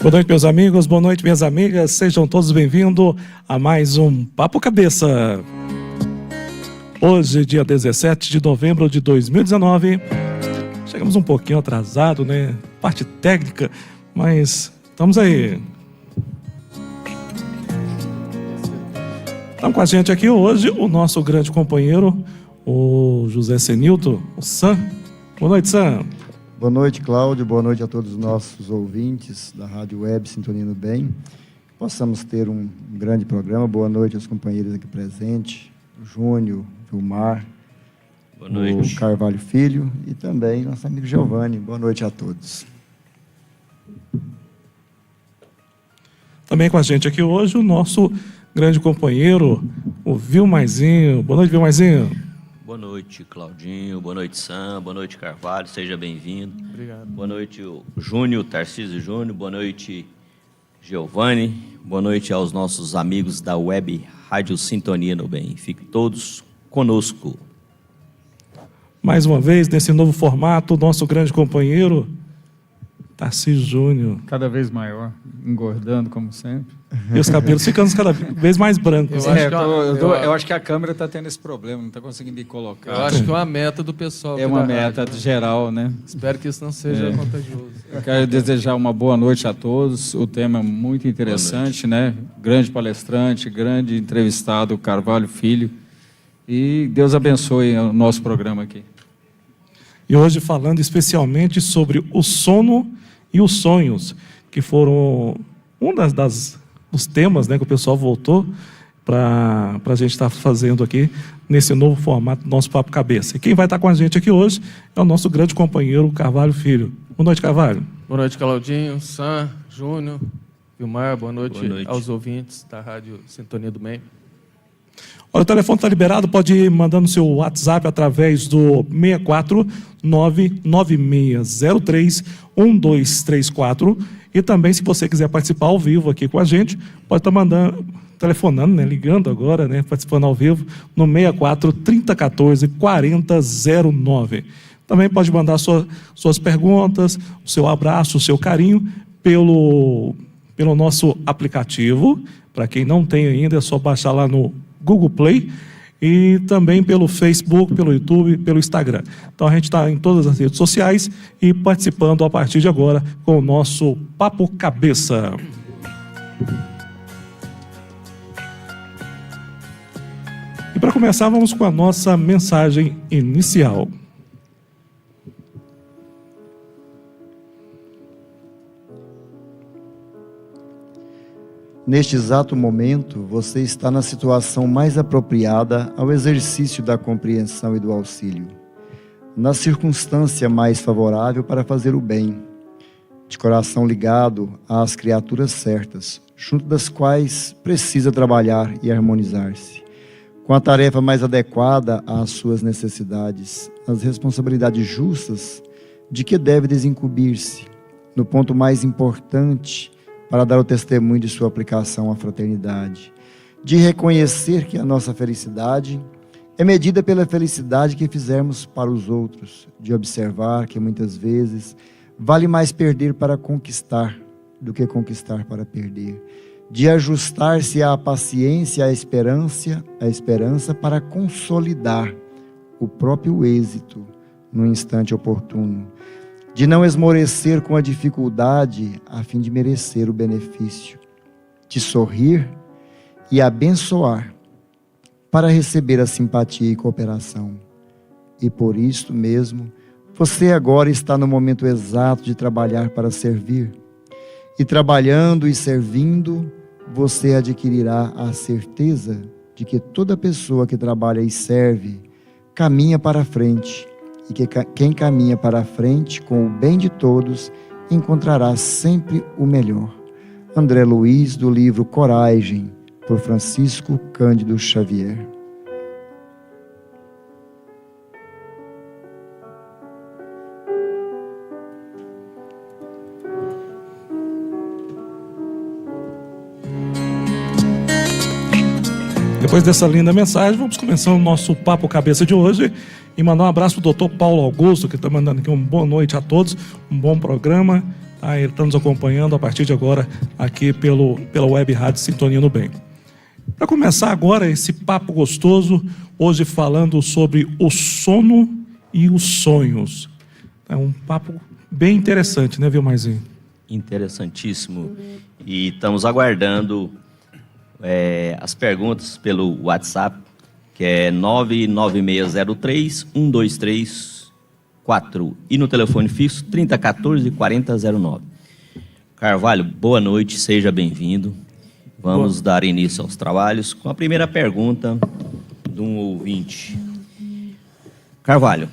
Boa noite, meus amigos, boa noite, minhas amigas. Sejam todos bem-vindos a mais um Papo Cabeça. Hoje, dia 17 de novembro de 2019. Chegamos um pouquinho atrasado, né? Parte técnica, mas estamos aí. Estamos com a gente aqui hoje o nosso grande companheiro, o José Senilton, o Sam. Boa noite, Sam. Boa noite, Cláudio. Boa noite a todos os nossos ouvintes da Rádio Web Sintonia no Bem. Que possamos ter um grande programa. Boa noite aos companheiros aqui presentes, o Júnior, o Vilmar, boa noite. O Carvalho Filho e também nosso amigo Giovanni. Boa noite a todos. Também com a gente aqui hoje o nosso grande companheiro, o Vilmarzinho. Boa noite, Vilmarzinho. Boa noite, Claudinho. Boa noite, Sam. Boa noite, Carvalho. Seja bem-vindo. Obrigado. Boa noite, o Júnior, Tarcísio Júnior. Boa noite, Giovanni. Boa noite aos nossos amigos da Web Rádio Sintonia no Bem. Fiquem todos conosco. Mais uma vez, nesse novo formato, o nosso grande companheiro, Tarcísio Júnior. Cada vez maior, engordando como sempre. E os cabelos ficando cada vez mais brancos. Eu acho que a câmera está tendo esse problema, não está conseguindo ir colocar. Eu acho que é uma meta do pessoal. É uma meta geral, né? Espero que isso não seja contagioso. Eu quero desejar uma boa noite a todos. O tema é muito interessante, né? Grande palestrante, grande entrevistado, Carvalho Filho. E Deus abençoe o nosso programa aqui. E hoje falando especialmente sobre o sono e os sonhos, que foram dos temas, né, que o pessoal voltou para a gente estar fazendo aqui nesse novo formato do nosso Papo Cabeça. E quem vai estar com a gente aqui hoje é o nosso grande companheiro, Carvalho Filho. Boa noite, Carvalho. Boa noite, Claudinho, Sam, Júnior, Vilmar. Boa noite aos ouvintes da Rádio Sintonia do Bem. Olha, o telefone está liberado, pode ir mandando seu WhatsApp através do 64996031234. E também, se você quiser participar ao vivo aqui com a gente, pode estar telefonando, né, ligando agora, né, participando ao vivo, no 64 3014 4009. Também pode mandar suas perguntas, o seu abraço, o seu carinho, pelo nosso aplicativo. Para quem não tem ainda, é só baixar lá no Google Play e também pelo Facebook, pelo YouTube, pelo Instagram. Então a gente está em todas as redes sociais e participando a partir de agora com o nosso Papo Cabeça. E para começar, vamos com a nossa mensagem inicial. Neste exato momento, você está na situação mais apropriada ao exercício da compreensão e do auxílio, na circunstância mais favorável para fazer o bem, de coração ligado às criaturas certas, junto das quais precisa trabalhar e harmonizar-se, com a tarefa mais adequada às suas necessidades, as responsabilidades justas de que deve desincumbir-se, no ponto mais importante para dar o testemunho de sua aplicação à fraternidade, de reconhecer que a nossa felicidade é medida pela felicidade que fizermos para os outros, de observar que muitas vezes vale mais perder para conquistar do que conquistar para perder, de ajustar-se à paciência, à esperança para consolidar o próprio êxito no instante oportuno, de não esmorecer com a dificuldade a fim de merecer o benefício, de sorrir e abençoar para receber a simpatia e cooperação. E por isto mesmo, você agora está no momento exato de trabalhar para servir. E trabalhando e servindo, você adquirirá a certeza de que toda pessoa que trabalha e serve caminha para a frente, e que quem caminha para a frente com o bem de todos encontrará sempre o melhor. André Luiz, do livro Coragem, por Francisco Cândido Xavier. Depois dessa linda mensagem, vamos começar o nosso Papo Cabeça de hoje e mandar um abraço para o Dr. Paulo Augusto, que está mandando aqui uma boa noite a todos, um bom programa, Tá? Ele está nos acompanhando a partir de agora aqui pela Web Rádio Sintonia no Bem. Para começar agora esse papo gostoso, hoje falando sobre o sono e os sonhos. É um papo bem interessante, né, Vilmarzinho? Interessantíssimo. E estamos aguardando as perguntas pelo WhatsApp, que é 99603-1234 e no telefone fixo 3014-4009. Carvalho, boa noite, seja bem-vindo. Vamos dar início aos trabalhos com a primeira pergunta de um ouvinte. Carvalho,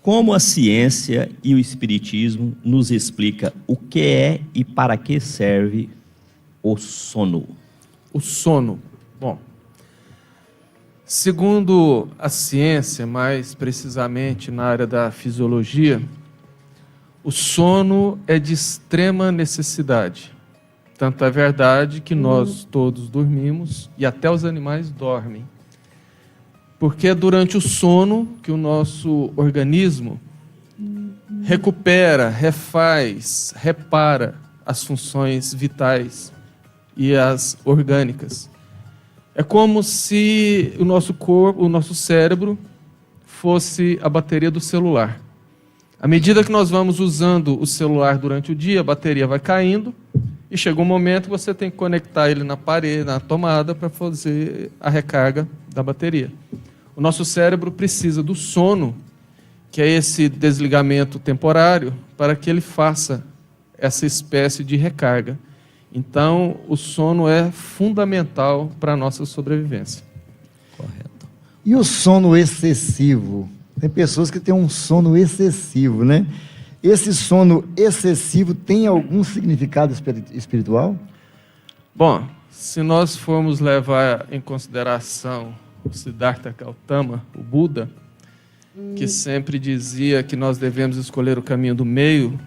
como a ciência e o espiritismo nos explica o que é e para que serve o sono? O sono. Bom, segundo a ciência, mais precisamente na área da fisiologia, o sono é de extrema necessidade. Tanto é verdade que nós todos dormimos e até os animais dormem. Porque é durante o sono que o nosso organismo recupera, refaz, repara as funções vitais e as orgânicas. É como se o nosso corpo, o nosso cérebro, fosse a bateria do celular. À medida que nós vamos usando o celular durante o dia, a bateria vai caindo e chega um momento que você tem que conectar ele na parede, na tomada, para fazer a recarga da bateria. O nosso cérebro precisa do sono, que é esse desligamento temporário, para que ele faça essa espécie de recarga. Então, o sono é fundamental para a nossa sobrevivência. Correto. E o sono excessivo? Tem pessoas que têm um sono excessivo, né? Esse sono excessivo tem algum significado espiritual? Bom, se nós formos levar em consideração o Siddhartha Gautama, o Buda, que sempre dizia que nós devemos escolher o caminho do meio,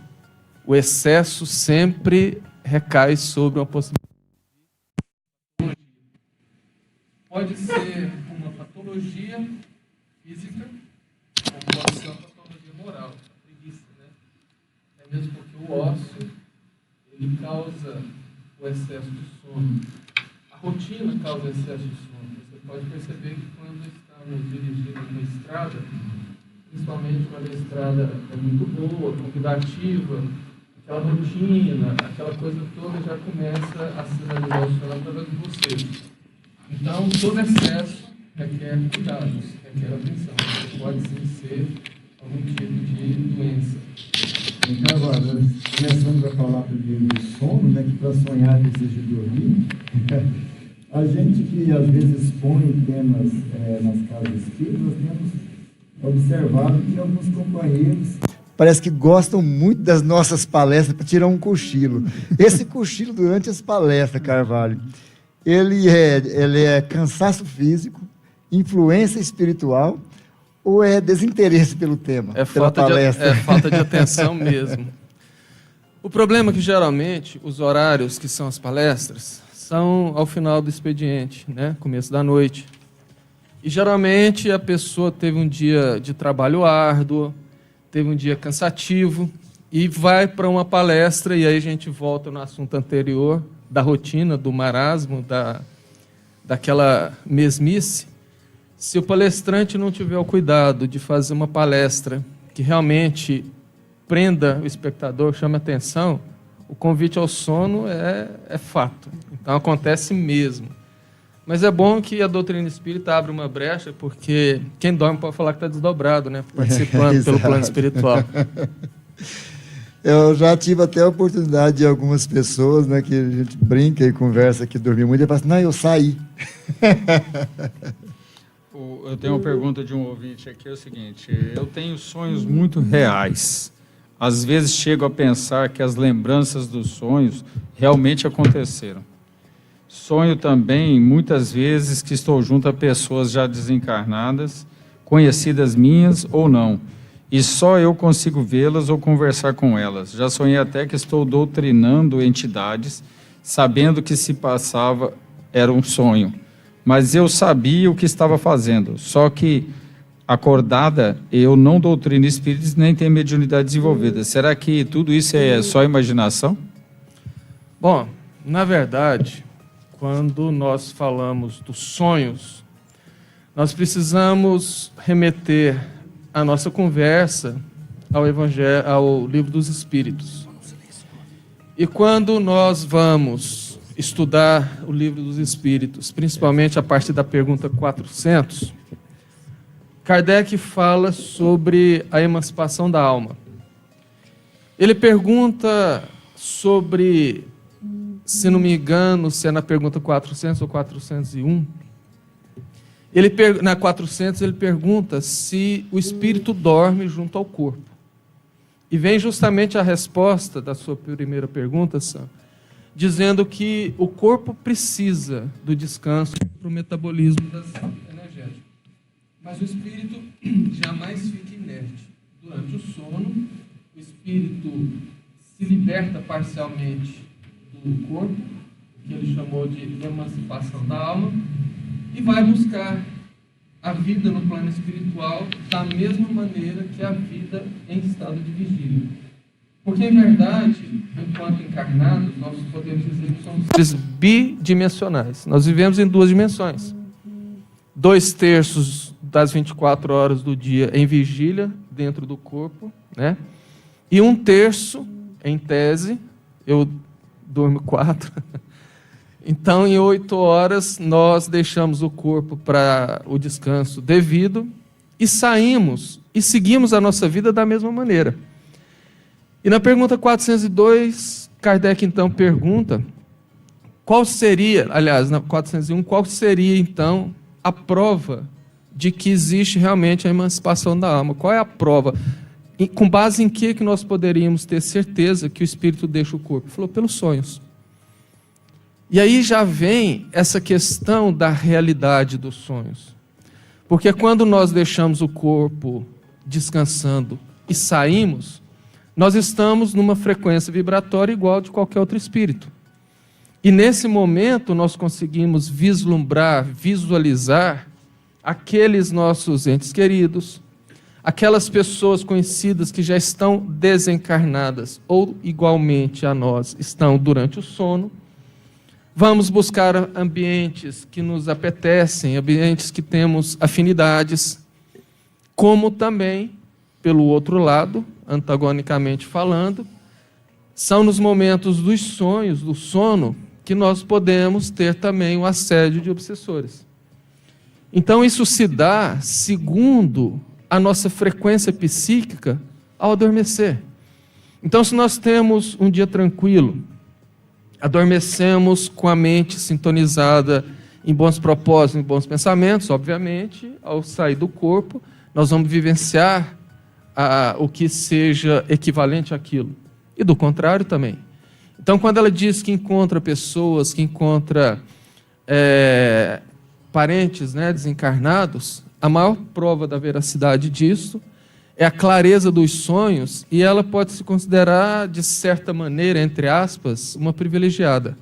o excesso sempre recai sobre uma possibilidade. Pode ser uma patologia física, ou pode ser uma patologia moral, preguiça, né? É mesmo porque o ócio, ele causa o excesso de sono. A rotina causa excesso de sono. Você pode perceber que quando estamos dirigindo uma estrada, principalmente quando a estrada é muito boa, convidativa, aquela rotina, aquela coisa toda já começa a sinalizar o sono através de você. Então, todo excesso requer cuidados, requer atenção. Pode sim ser algum tipo de doença. Então, agora, nós começamos a falar primeiro do sono, né, que para sonhar precisa de dormir. A gente que às vezes expõe temas nas casas espíritas, nós temos observado que alguns companheiros parece que gostam muito das nossas palestras para tirar um cochilo. Esse cochilo durante as palestras, Carvalho, ele é cansaço físico, influência espiritual ou é desinteresse pelo tema? É falta de atenção mesmo. O problema é que geralmente os horários que são as palestras são ao final do expediente, né? Começo da noite. E geralmente a pessoa teve um dia de trabalho árduo, teve um dia cansativo e vai para uma palestra, e aí a gente volta no assunto anterior, da rotina, do marasmo, daquela mesmice. Se o palestrante não tiver o cuidado de fazer uma palestra que realmente prenda o espectador, chame atenção, o convite ao sono é fato. Então acontece mesmo. Mas é bom que a doutrina espírita abre uma brecha, porque quem dorme pode falar que está desdobrado, né? Participando pelo plano espiritual. Eu já tive até a oportunidade de algumas pessoas, né, que a gente brinca e conversa que dormiu muito, e fala assim, não, eu saí. Eu tenho uma pergunta de um ouvinte aqui, é o seguinte, eu tenho sonhos muito reais. Às vezes chego a pensar que as lembranças dos sonhos realmente aconteceram. Sonho também, muitas vezes, que estou junto a pessoas já desencarnadas, conhecidas minhas ou não, e só eu consigo vê-las ou conversar com elas. Já sonhei até que estou doutrinando entidades, sabendo que se passava era um sonho, mas eu sabia o que estava fazendo, só que acordada, eu não doutrino espíritos nem tenho mediunidade desenvolvida. Será que tudo isso é só imaginação? Bom, na verdade, quando nós falamos dos sonhos, nós precisamos remeter a nossa conversa ao Evangelho, ao Livro dos Espíritos. E quando nós vamos estudar o Livro dos Espíritos, principalmente a partir da pergunta 400, Kardec fala sobre a emancipação da alma. Ele pergunta sobre, se não me engano, se é na pergunta 400 ou 401, na 400 ele pergunta se o espírito dorme junto ao corpo. E vem justamente a resposta da sua primeira pergunta, Sam, dizendo que o corpo precisa do descanso para o metabolismo das energéticas. Mas o espírito jamais fica inerte. Durante o sono, o espírito se liberta parcialmente do corpo, que ele chamou de emancipação da alma, e vai buscar a vida no plano espiritual da mesma maneira que a vida em estado de vigília. Porque, em verdade, enquanto encarnados, nós podemos dizer que somos seres bidimensionais. Nós vivemos em duas dimensões. 2/3 das 24 horas do dia em vigília, dentro do corpo, né? E 1/3, em tese, eu durmo 4. Então, em 8 horas, nós deixamos o corpo para o descanso devido e saímos e seguimos a nossa vida da mesma maneira. E na pergunta 402, Kardec então pergunta qual seria, aliás, na 401, qual seria então a prova de que existe realmente a emancipação da alma? Qual é a prova? Com base em que nós poderíamos ter certeza que o espírito deixa o corpo? Ele falou, pelos sonhos. E aí já vem essa questão da realidade dos sonhos. Porque quando nós deixamos o corpo descansando e saímos, nós estamos numa frequência vibratória igual de qualquer outro espírito. E nesse momento nós conseguimos vislumbrar, visualizar aqueles nossos entes queridos, aquelas pessoas conhecidas que já estão desencarnadas ou igualmente a nós estão durante o sono. Vamos buscar ambientes que nos apetecem, ambientes que temos afinidades, como também, pelo outro lado, antagonicamente falando, são nos momentos dos sonhos, do sono, que nós podemos ter também o assédio de obsessores. Então isso se dá segundo a nossa frequência psíquica ao adormecer. Então, se nós temos um dia tranquilo, adormecemos com a mente sintonizada em bons propósitos, em bons pensamentos, obviamente, ao sair do corpo, nós vamos vivenciar o que seja equivalente àquilo. E do contrário também. Então, quando ela diz que encontra pessoas, que encontra parentes, né, desencarnados, a maior prova da veracidade disso é a clareza dos sonhos, e ela pode se considerar, de certa maneira, entre aspas, uma privilegiada.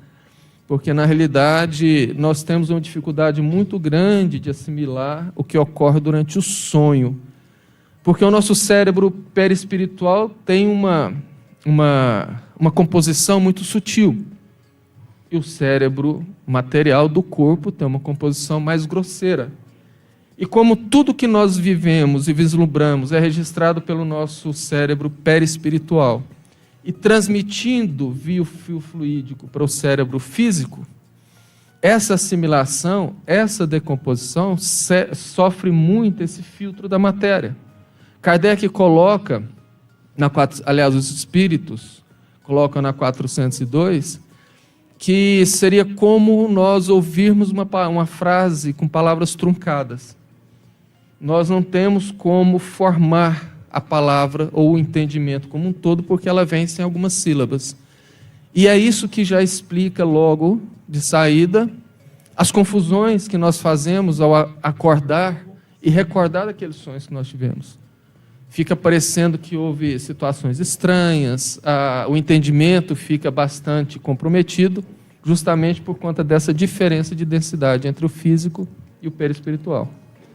Porque, na realidade, nós temos uma dificuldade muito grande de assimilar o que ocorre durante o sonho. Porque o nosso cérebro perispiritual tem uma composição muito sutil. E o cérebro material do corpo tem uma composição mais grosseira. E como tudo que nós vivemos e vislumbramos é registrado pelo nosso cérebro perispiritual e transmitindo via o fio fluídico para o cérebro físico, essa assimilação, essa decomposição sofre muito esse filtro da matéria. Kardec coloca, aliás, os espíritos colocam na 402, que seria como nós ouvirmos uma frase com palavras truncadas. Nós não temos como formar a palavra ou o entendimento como um todo, porque ela vem sem algumas sílabas. E é isso que já explica logo, de saída, as confusões que nós fazemos ao acordar e recordar aqueles sonhos que nós tivemos. Fica parecendo que houve situações estranhas, o entendimento fica bastante comprometido, justamente por conta dessa diferença de densidade entre o físico e o perispiritual.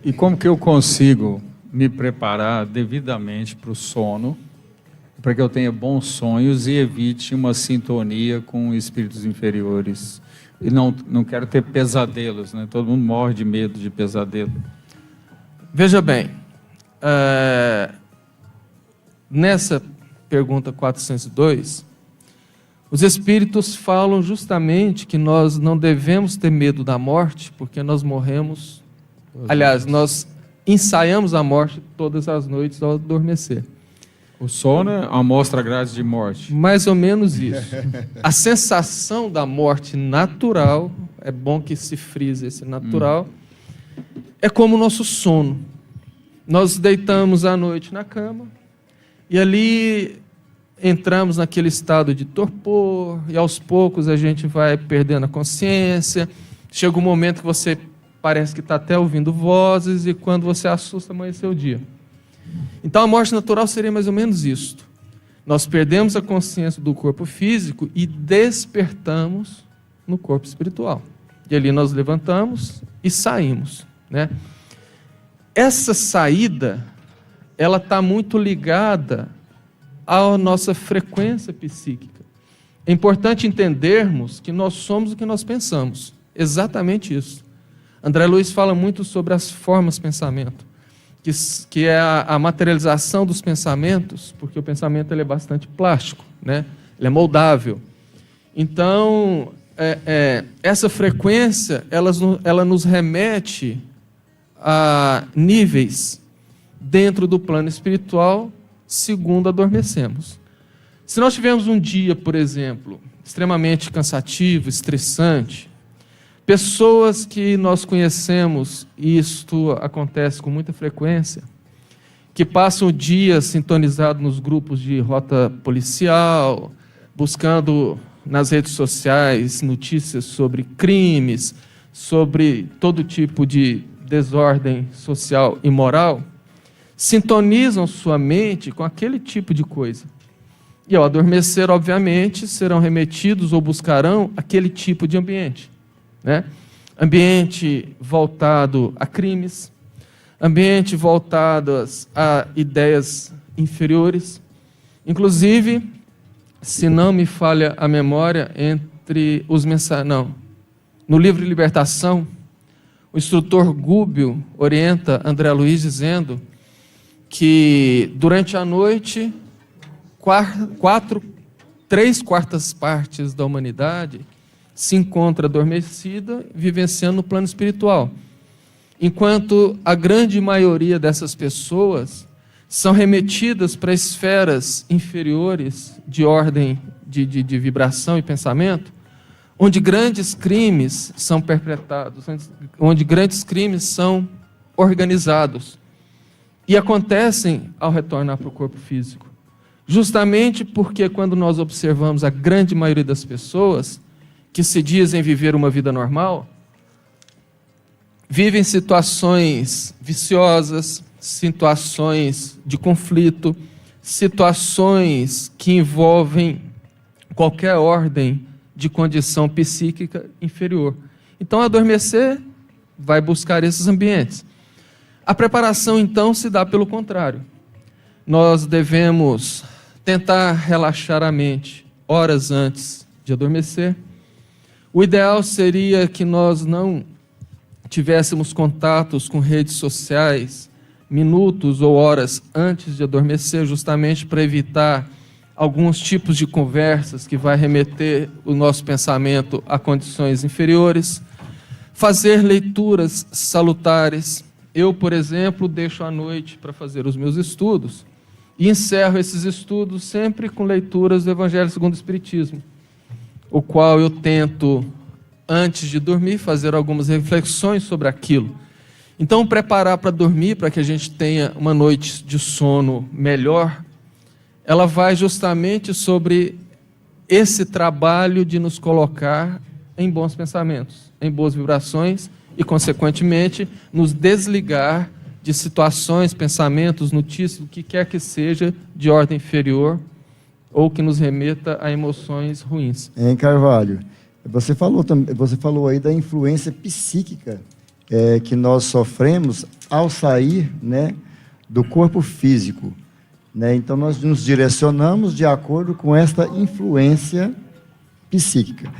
E como que eu consigo me preparar devidamente para o sono, para que eu tenha bons sonhos e evite uma sintonia com espíritos inferiores. E não quero ter pesadelos, né? Todo mundo morre de medo de pesadelo. Veja bem, nessa pergunta 402, os espíritos falam justamente que nós não devemos ter medo da morte, porque nós morremos. Aliás, nós ensaiamos a morte todas as noites ao adormecer. O sono é uma amostra grátis de morte. Mais ou menos isso. A sensação da morte natural, é bom que se frise esse natural, é como o nosso sono. Nós deitamos à noite na cama e ali entramos naquele estado de torpor e aos poucos a gente vai perdendo a consciência. Chega um momento que você parece que está até ouvindo vozes e quando você assusta, amanheceu o dia. Então a morte natural seria mais ou menos isto. Nós perdemos a consciência do corpo físico e despertamos no corpo espiritual. E ali nós levantamos e saímos, né? Essa saída, ela está muito ligada à nossa frequência psíquica. É importante entendermos que nós somos o que nós pensamos. Exatamente isso. André Luiz fala muito sobre as formas de pensamento, que é a materialização dos pensamentos, porque o pensamento ele é bastante plástico, né? Ele é moldável. Então, essa frequência, ela nos remete a níveis dentro do plano espiritual, segundo adormecemos. Se nós tivermos um dia, por exemplo, extremamente cansativo, estressante, pessoas que nós conhecemos, e isto acontece com muita frequência, que passam o dia sintonizado nos grupos de rota policial, buscando nas redes sociais notícias sobre crimes, sobre todo tipo de desordem social e moral, sintonizam sua mente com aquele tipo de coisa. E ao adormecer, obviamente, serão remetidos ou buscarão aquele tipo de ambiente, né? Ambiente voltado a crimes, ambiente voltado a ideias inferiores. Inclusive, se não me falha a memória, no livro de Libertação, o instrutor Gúbio orienta André Luiz dizendo que durante a noite 3/4 partes da humanidade se encontra adormecida, vivenciando no plano espiritual, enquanto a grande maioria dessas pessoas são remetidas para esferas inferiores de ordem de vibração e pensamento, onde grandes crimes são perpetrados, onde grandes crimes são organizados e acontecem ao retornar para o corpo físico. Justamente porque quando nós observamos a grande maioria das pessoas que se dizem viver uma vida normal, vivem situações viciosas, situações de conflito, situações que envolvem qualquer ordem de condição psíquica inferior. Então, adormecer vai buscar esses ambientes. A preparação, então, se dá pelo contrário. Nós devemos tentar relaxar a mente horas antes de adormecer. O ideal seria que nós não tivéssemos contatos com redes sociais minutos ou horas antes de adormecer, justamente para evitar alguns tipos de conversas que vai remeter o nosso pensamento a condições inferiores. Fazer leituras salutares. Eu, por exemplo, deixo à noite para fazer os meus estudos e encerro esses estudos sempre com leituras do Evangelho segundo o Espiritismo, o qual eu tento, antes de dormir, fazer algumas reflexões sobre aquilo. Então, preparar para dormir, para que a gente tenha uma noite de sono melhor, ela vai justamente sobre esse trabalho de nos colocar em bons pensamentos, em boas vibrações e, consequentemente, nos desligar de situações, pensamentos, notícias, o que quer que seja de ordem inferior ou que nos remeta a emoções ruins. Carvalho, você falou aí da influência psíquica que nós sofremos ao sair, né, do corpo físico, né? Então, nós nos direcionamos de acordo com esta influência psíquica.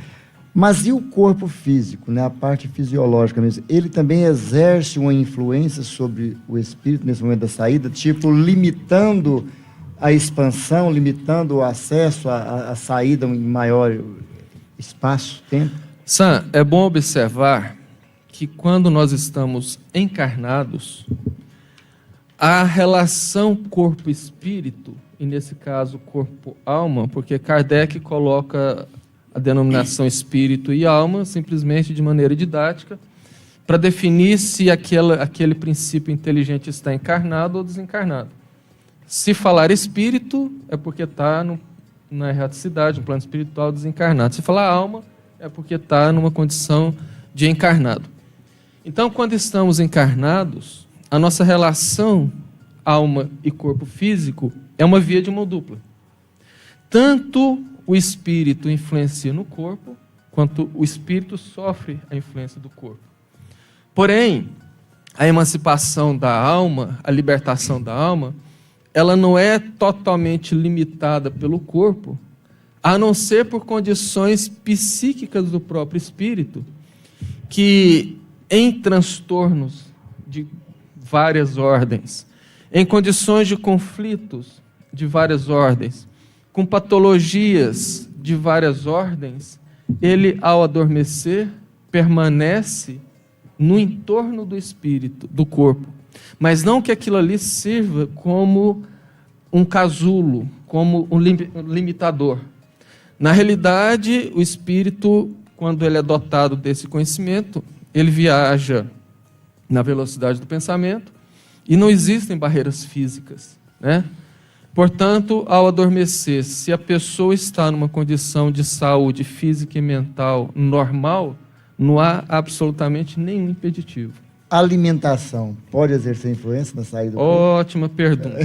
Mas e o corpo físico, né? A parte fisiológica mesmo? Ele também exerce uma influência sobre o espírito nesse momento da saída, tipo, limitando a expansão, limitando o acesso, a saída em maior espaço, tempo? Sam, é bom observar que quando nós estamos encarnados, a relação corpo-espírito, e nesse caso corpo-alma, porque Kardec coloca a denominação espírito e alma simplesmente de maneira didática, para definir se aquele princípio inteligente está encarnado ou desencarnado. Se falar espírito, é porque está na erraticidade, no plano espiritual desencarnado. Se falar alma, é porque está numa condição de encarnado. Então, quando estamos encarnados, a nossa relação alma e corpo físico é uma via de mão dupla. Tanto o espírito influencia no corpo, quanto o espírito sofre a influência do corpo. Porém, a emancipação da alma, a libertação da alma, ela não é totalmente limitada pelo corpo, a não ser por condições psíquicas do próprio espírito, que em transtornos de várias ordens, em condições de conflitos de várias ordens, com patologias de várias ordens, ele, ao adormecer, permanece no entorno do espírito, do corpo. Mas não que aquilo ali sirva como um casulo, como um limitador. Na realidade, o espírito, quando ele é dotado desse conhecimento, ele viaja na velocidade do pensamento e não existem barreiras físicas, né? Portanto, ao adormecer, se a pessoa está numa condição de saúde física e mental normal, não há absolutamente nenhum impeditivo. A alimentação pode exercer influência na saída do corpo? Ótima pergunta.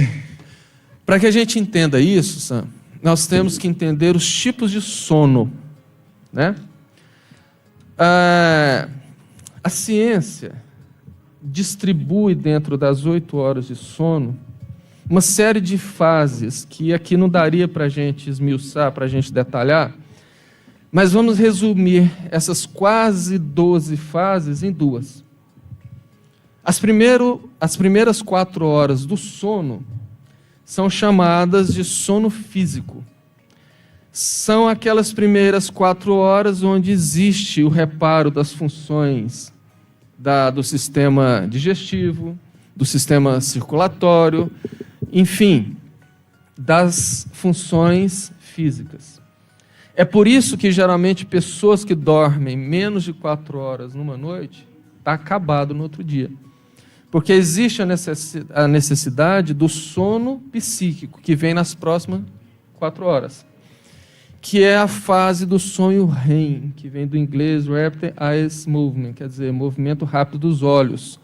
Para que a gente entenda isso, Sam, nós temos que entender os tipos de sono, né? A ciência distribui dentro das 8 horas de sono uma série de fases que aqui não daria para a gente esmiuçar, para a gente detalhar, mas vamos resumir essas quase 12 fases em duas. As primeiras 4 horas do sono são chamadas de sono físico. São aquelas primeiras 4 horas onde existe o reparo das funções do sistema digestivo, do sistema circulatório, enfim, das funções físicas. É por isso que, geralmente, pessoas que dormem menos de 4 horas numa noite, está acabado no outro dia. Porque existe a necessidade do sono psíquico, que vem nas próximas 4 horas, que é a fase do sonho REM, que vem do inglês Rapid Eye Movement, quer dizer, movimento rápido dos olhos,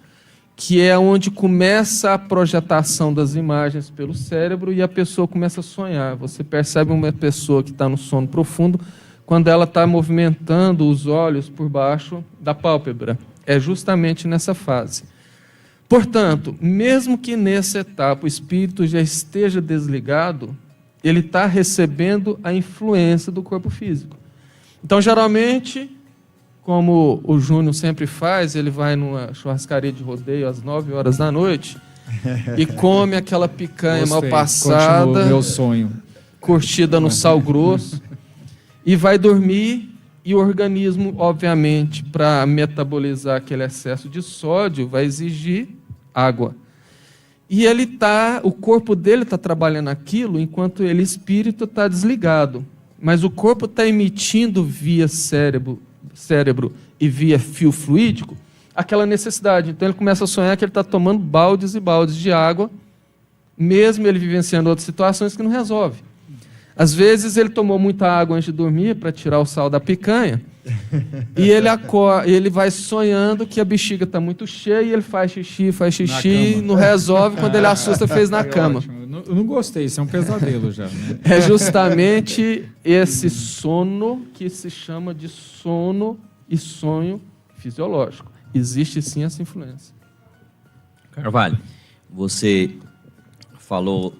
que é onde começa a projetação das imagens pelo cérebro e a pessoa começa a sonhar. Você percebe uma pessoa que está no sono profundo quando ela está movimentando os olhos por baixo da pálpebra. É justamente nessa fase. Portanto, mesmo que nessa etapa o espírito já esteja desligado, ele está recebendo a influência do corpo físico. Então, geralmente, como o Júnior sempre faz, ele vai numa churrascaria de rodeio às 9 horas da noite e come aquela picanha mal passada, meu sonho, curtida no sal grosso, e vai dormir, e o organismo, obviamente, para metabolizar aquele excesso de sódio, vai exigir água. E o corpo dele está trabalhando aquilo, enquanto ele, espírito, está desligado. Mas o corpo está emitindo via cérebro e via fio fluídico aquela necessidade. Então ele começa a sonhar que ele está tomando baldes e baldes de água, mesmo ele vivenciando outras situações que não resolve. Às vezes ele tomou muita água antes de dormir para tirar o sal da picanha, e ele vai sonhando que a bexiga está muito cheia e ele faz xixi, não resolve, quando ele assusta, fez na cama. Ótimo. Eu não gostei, isso é um pesadelo já, né? É justamente esse sono que se chama de sono e sonho fisiológico. Existe sim essa influência. Carvalho, você falou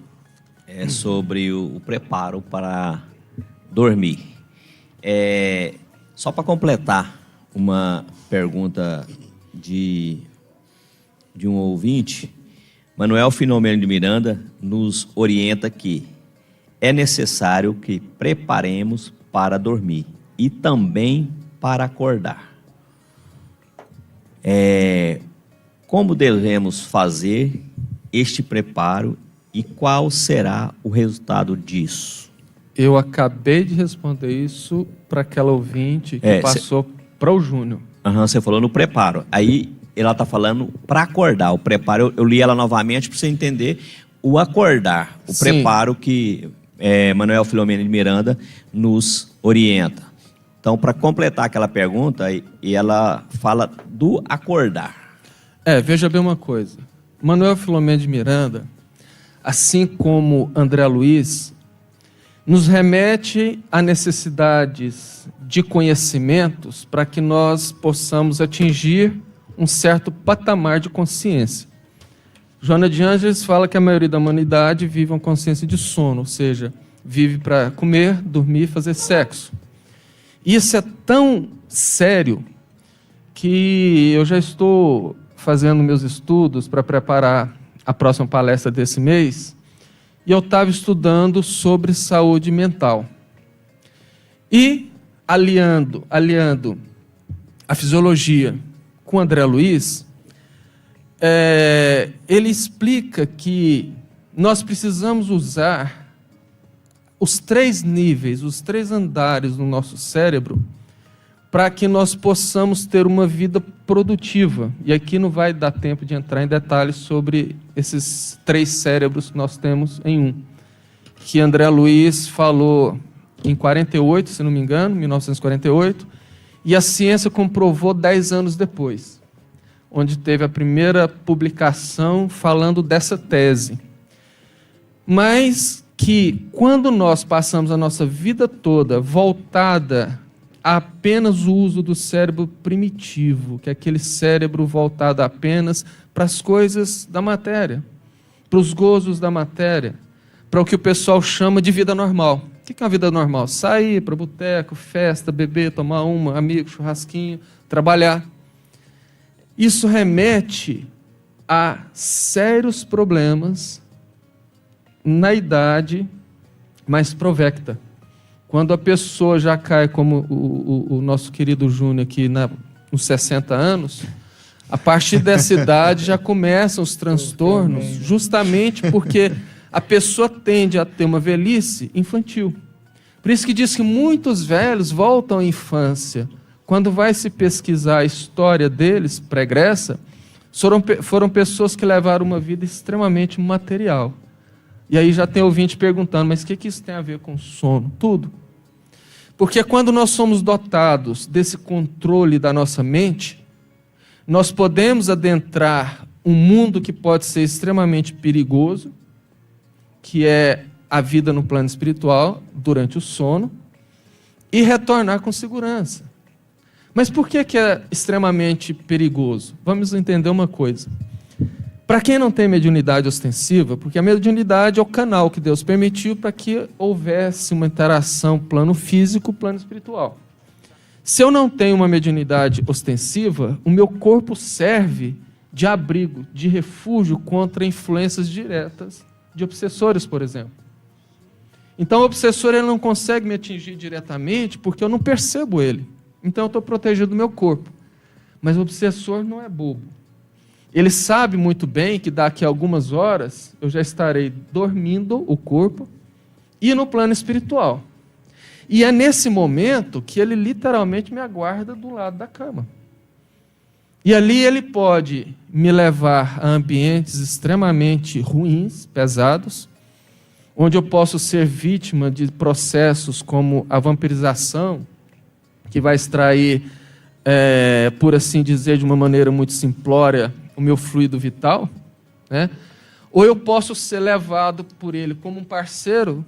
sobre o preparo para dormir. Só para completar uma pergunta de um ouvinte, Manuel Filomeno de Miranda nos orienta que é necessário que preparemos para dormir e também para acordar. Como devemos fazer este preparo e qual será o resultado disso? Eu acabei de responder isso para aquela ouvinte que passou para o Júnior. Você falou no preparo. Aí ela está falando para acordar. O preparo, eu li ela novamente para você entender o acordar, o Sim. preparo que Manuel Filomeno de Miranda nos orienta. Então, para completar aquela pergunta, e ela fala do acordar. Veja bem uma coisa. Manuel Filomeno de Miranda, assim como André Luiz, nos remete a necessidades de conhecimentos para que nós possamos atingir um certo patamar de consciência. Joana de Ângeles fala que a maioria da humanidade vive uma consciência de sono, ou seja, vive para comer, dormir e fazer sexo. Isso é tão sério que eu já estou fazendo meus estudos para preparar a próxima palestra desse mês, e eu estava estudando sobre saúde mental. E, aliando a fisiologia com André Luiz, ele explica que nós precisamos usar os 3 níveis, os 3 andares do nosso cérebro para que nós possamos ter uma vida produtiva. E aqui não vai dar tempo de entrar em detalhes sobre esses 3 cérebros que nós temos em um, que André Luiz falou em 48, se não me engano, 1948, e a ciência comprovou 10 anos depois, onde teve a primeira publicação falando dessa tese. Mas que quando nós passamos a nossa vida toda voltada a apenas o uso do cérebro primitivo, que é aquele cérebro voltado apenas para as coisas da matéria, para os gozos da matéria, para o que o pessoal chama de vida normal. O que é uma vida normal? Sair para boteco, festa, beber, tomar uma, amigo, churrasquinho, trabalhar. Isso remete a sérios problemas na idade mais provecta. Quando a pessoa já cai, como o nosso querido Júnior aqui, nos 60 anos, a partir dessa idade já começam os transtornos, justamente porque a pessoa tende a ter uma velhice infantil. Por isso que diz que muitos velhos voltam à infância. Quando vai se pesquisar a história deles, pregressa, foram pessoas que levaram uma vida extremamente material. E aí já tem ouvinte perguntando, mas o que isso tem a ver com sono? Tudo. Porque quando nós somos dotados desse controle da nossa mente, nós podemos adentrar um mundo que pode ser extremamente perigoso, que é a vida no plano espiritual, durante o sono, e retornar com segurança. Mas por que é extremamente perigoso? Vamos entender uma coisa. Para quem não tem mediunidade ostensiva, porque a mediunidade é o canal que Deus permitiu para que houvesse uma interação plano físico, plano espiritual. Se eu não tenho uma mediunidade ostensiva, o meu corpo serve de abrigo, de refúgio contra influências diretas de obsessores, por exemplo. Então o obsessor ele não consegue me atingir diretamente porque eu não percebo ele. Então eu estou protegido do meu corpo. Mas o obsessor não é bobo. Ele sabe muito bem que daqui a algumas horas eu já estarei dormindo o corpo e no plano espiritual. E é nesse momento que ele literalmente me aguarda do lado da cama. E ali ele pode me levar a ambientes extremamente ruins, pesados, onde eu posso ser vítima de processos como a vampirização, que vai extrair, por assim dizer, de uma maneira muito simplória, o meu fluido vital, né? Ou eu posso ser levado por ele como um parceiro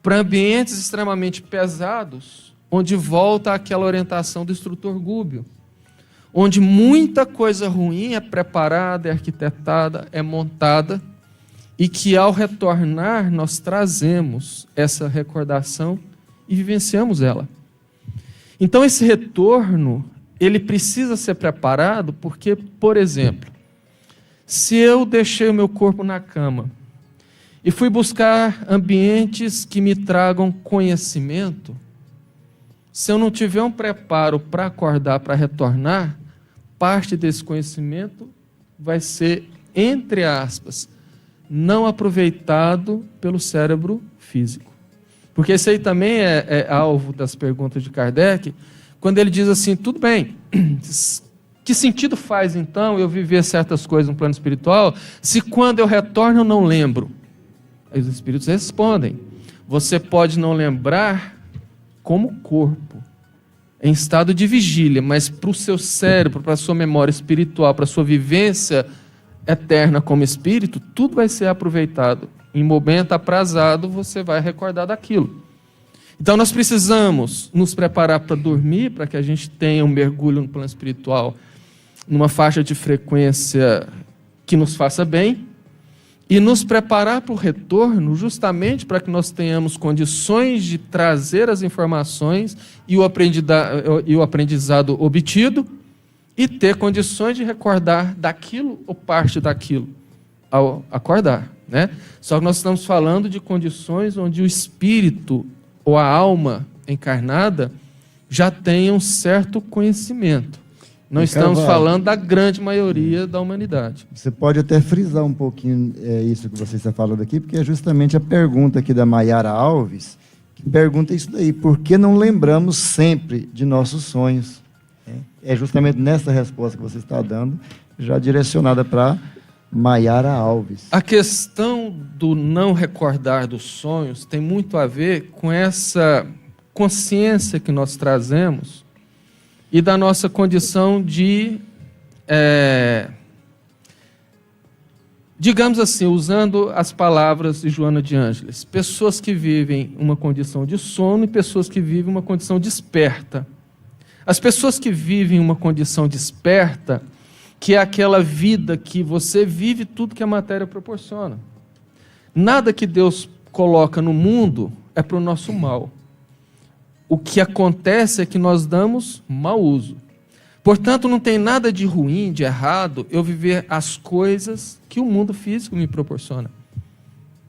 para ambientes extremamente pesados, onde volta aquela orientação do instrutor Gúbio, onde muita coisa ruim é preparada, é arquitetada, é montada, e que ao retornar nós trazemos essa recordação e vivenciamos ela. Então esse retorno, ele precisa ser preparado porque, por exemplo, se eu deixei o meu corpo na cama e fui buscar ambientes que me tragam conhecimento, se eu não tiver um preparo para acordar, para retornar, parte desse conhecimento vai ser, entre aspas, não aproveitado pelo cérebro físico. Porque esse aí também é alvo das perguntas de Kardec, quando ele diz assim, tudo bem, que sentido faz então eu viver certas coisas no plano espiritual, se quando eu retorno eu não lembro? Aí os espíritos respondem, você pode não lembrar como corpo, em estado de vigília, mas para o seu cérebro, para a sua memória espiritual, para a sua vivência eterna como espírito, tudo vai ser aproveitado. Em momento aprazado, você vai recordar daquilo. Então nós precisamos nos preparar para dormir, para que a gente tenha um mergulho no plano espiritual, numa faixa de frequência que nos faça bem, e nos preparar para o retorno, justamente para que nós tenhamos condições de trazer as informações e o aprendizado obtido, e ter condições de recordar daquilo ou parte daquilo ao acordar, né? Só que nós estamos falando de condições onde o espírito ou a alma encarnada já tem um certo conhecimento. Não estamos falando da grande maioria da humanidade. Você pode até frisar um pouquinho isso que você está falando aqui, porque é justamente a pergunta aqui da Maiara Alves, que pergunta isso daí, por que não lembramos sempre de nossos sonhos? É justamente nessa resposta que você está dando, já direcionada para Maiara Alves. A questão do não recordar dos sonhos tem muito a ver com essa consciência que nós trazemos e da nossa condição de, digamos assim, usando as palavras de Joana de Ângeles, pessoas que vivem uma condição de sono e pessoas que vivem uma condição desperta. As pessoas que vivem uma condição desperta, que é aquela vida que você vive tudo que a matéria proporciona. Nada que Deus coloca no mundo é para o nosso mal. O que acontece é que nós damos mau uso. Portanto, não tem nada de ruim, de errado, eu viver as coisas que o mundo físico me proporciona.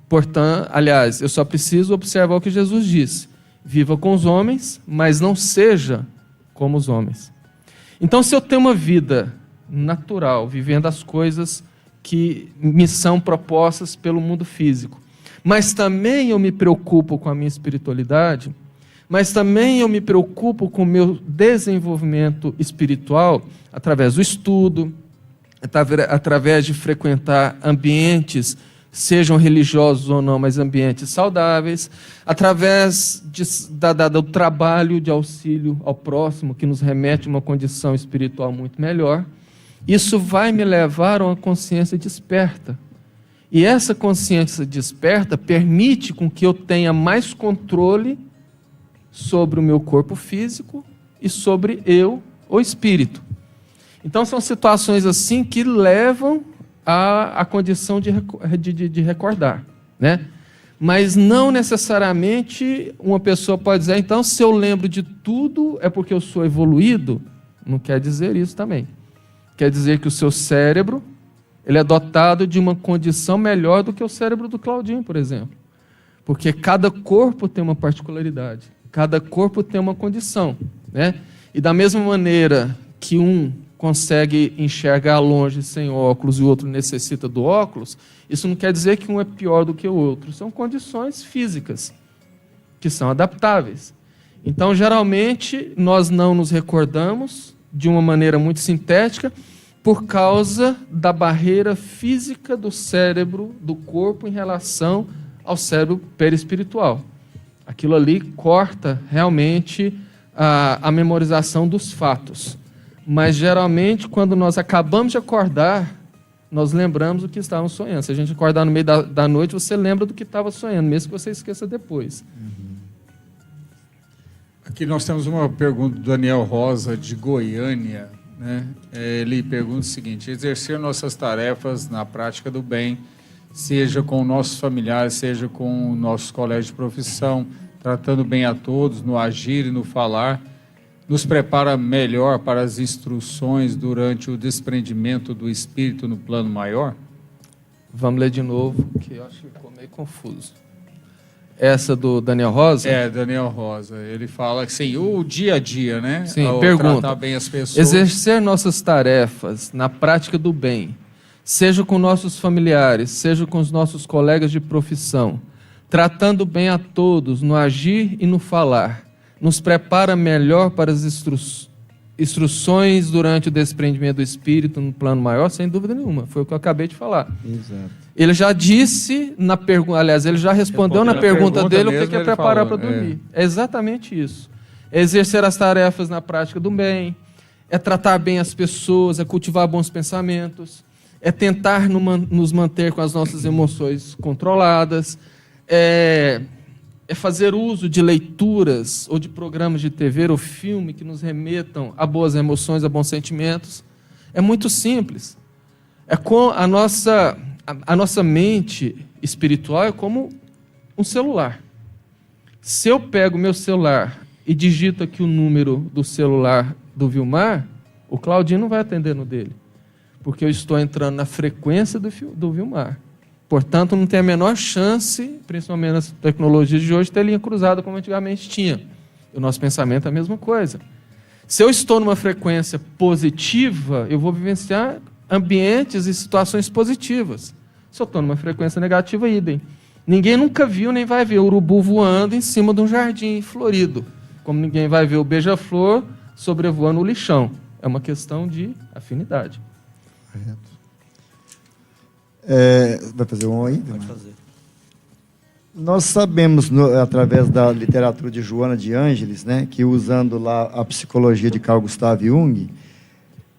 Portanto, aliás, eu só preciso observar o que Jesus disse. Viva com os homens, mas não seja como os homens. Então, se eu tenho uma vida natural, vivendo as coisas que me são propostas pelo mundo físico, mas também eu me preocupo com a minha espiritualidade, mas também eu me preocupo com o meu desenvolvimento espiritual através do estudo, através de frequentar ambientes, sejam religiosos ou não, mas ambientes saudáveis, através do trabalho de auxílio ao próximo, que nos remete a uma condição espiritual muito melhor. Isso vai me levar a uma consciência desperta. E essa consciência desperta permite com que eu tenha mais controle sobre o meu corpo físico e sobre o espírito. Então são situações assim que levam à condição de recordar, né? Mas não necessariamente uma pessoa pode dizer, então se eu lembro de tudo é porque eu sou evoluído. Não quer dizer isso também. Quer dizer que o seu cérebro ele é dotado de uma condição melhor do que o cérebro do Claudinho, por exemplo. Porque cada corpo tem uma particularidade. Cada corpo tem uma condição, né? E da mesma maneira que um consegue enxergar longe sem óculos e o outro necessita do óculos, isso não quer dizer que um é pior do que o outro. São condições físicas que são adaptáveis. Então, geralmente, nós não nos recordamos de uma maneira muito sintética por causa da barreira física do cérebro, do corpo, em relação ao cérebro perispiritual. Aquilo ali corta realmente a memorização dos fatos. Mas, geralmente, quando nós acabamos de acordar, nós lembramos do que estávamos sonhando. Se a gente acordar no meio da noite, você lembra do que estava sonhando, mesmo que você esqueça depois. Aqui nós temos uma pergunta do Daniel Rosa, de Goiânia, né? Ele pergunta o seguinte: exercer nossas tarefas na prática do bem seja com nossos familiares, seja com nossos colegas de profissão, tratando bem a todos, no agir e no falar, nos prepara melhor para as instruções durante o desprendimento do espírito no plano maior? Vamos ler de novo, que eu acho que ficou meio confuso. Essa do Daniel Rosa? É, Daniel Rosa. Ele fala que sim, o dia a dia, né? Sim, ao pergunta. tratar bem as pessoas. Exercer nossas tarefas na prática do bem, seja com nossos familiares, seja com os nossos colegas de profissão, tratando bem a todos no agir e no falar, nos prepara melhor para as instruções durante o desprendimento do espírito no plano maior, sem dúvida nenhuma. Foi o que eu acabei de falar. Exato. Ele já disse na pergunta, aliás, ele já respondeu na pergunta dele o que é preparar para dormir. É exatamente isso. É exercer as tarefas na prática do bem, é tratar bem as pessoas, é cultivar bons pensamentos, é tentar nos manter com as nossas emoções controladas, é fazer uso de leituras ou de programas de TV ou filme que nos remetam a boas emoções, a bons sentimentos. É muito simples. É com a nossa mente espiritual é como um celular. Se eu pego meu celular e digito aqui o número do celular do Vilmar, o Claudinho não vai atender no dele, porque eu estou entrando na frequência do Vilmar. Portanto, não tem a menor chance, principalmente nas tecnologias de hoje, ter linha cruzada como antigamente tinha. O nosso pensamento é a mesma coisa. Se eu estou numa frequência positiva, eu vou vivenciar ambientes e situações positivas. Se eu estou numa frequência negativa, idem. Ninguém nunca viu nem vai ver o urubu voando em cima de um jardim florido, como ninguém vai ver o beija-flor sobrevoando o lixão. É uma questão de afinidade. Correto. Vai fazer um aí? Pode fazer. Nós sabemos, através da literatura de Joana de Ângeles, né, que usando lá a psicologia de Carl Gustav Jung,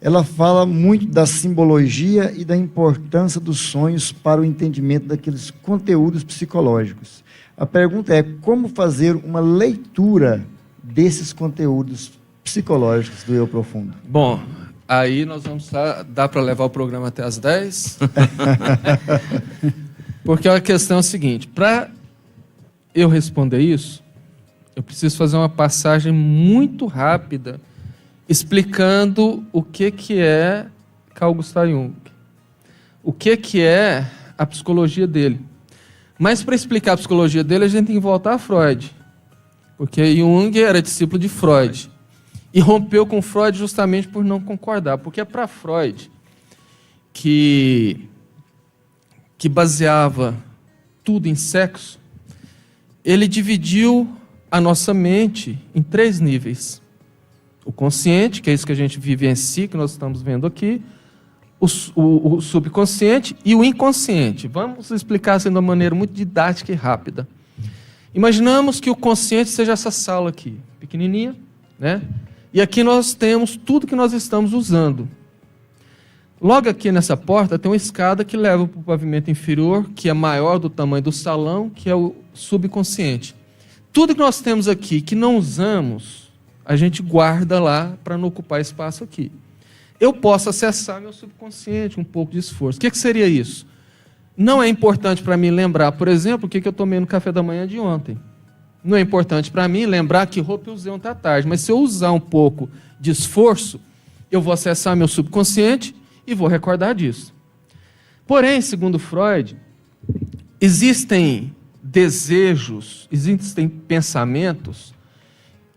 ela fala muito da simbologia e da importância dos sonhos para o entendimento daqueles conteúdos psicológicos. A pergunta é, como fazer uma leitura desses conteúdos psicológicos do eu profundo? Bom, aí nós vamos dar para levar o programa até as 10? Porque a questão é a seguinte, para eu responder isso, eu preciso fazer uma passagem muito rápida explicando o que é Carl Gustav Jung, o que é a psicologia dele. Mas para explicar a psicologia dele, a gente tem que voltar a Freud, porque Jung era discípulo de Freud e rompeu com Freud justamente por não concordar, porque é para Freud que baseava tudo em sexo, ele dividiu a nossa mente em 3 níveis. O consciente, que é isso que a gente vivencia, que nós estamos vendo aqui, o subconsciente e o inconsciente. Vamos explicar assim de uma maneira muito didática e rápida. Imaginamos que o consciente seja essa sala aqui, pequenininha, né? E aqui nós temos tudo que nós estamos usando. Logo aqui nessa porta tem uma escada que leva para o pavimento inferior, que é maior do tamanho do salão, que é o subconsciente. Tudo que nós temos aqui que não usamos, a gente guarda lá para não ocupar espaço aqui. Eu posso acessar meu subconsciente, um pouco de esforço. O que seria isso? Não é importante para mim lembrar, por exemplo, o que eu tomei no café da manhã de ontem. Não é importante para mim lembrar que roupa eu usei ontem à tarde. Mas se eu usar um pouco de esforço, eu vou acessar meu subconsciente e vou recordar disso. Porém, segundo Freud, existem desejos, existem pensamentos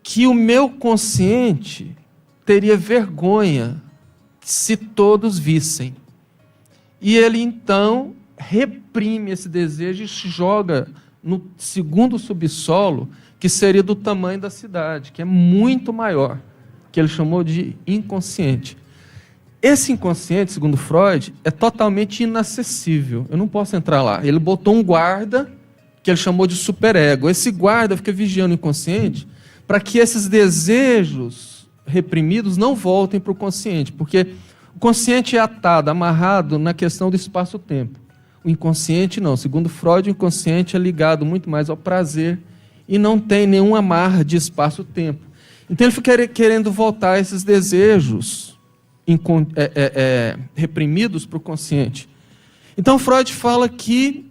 que o meu consciente teria vergonha se todos vissem. E ele, então, reprime esse desejo e joga no segundo subsolo, que seria do tamanho da cidade, que é muito maior, que ele chamou de inconsciente. Esse inconsciente, segundo Freud, é totalmente inacessível. Eu não posso entrar lá. Ele botou um guarda, que ele chamou de superego. Esse guarda fica vigiando o inconsciente para que esses desejos reprimidos não voltem para o consciente, porque o consciente é atado, amarrado na questão do espaço-tempo. O inconsciente não. Segundo Freud, o inconsciente é ligado muito mais ao prazer e não tem nenhum amarra de espaço-tempo. Então ele fica querendo voltar esses desejos reprimidos para o consciente. Então Freud fala que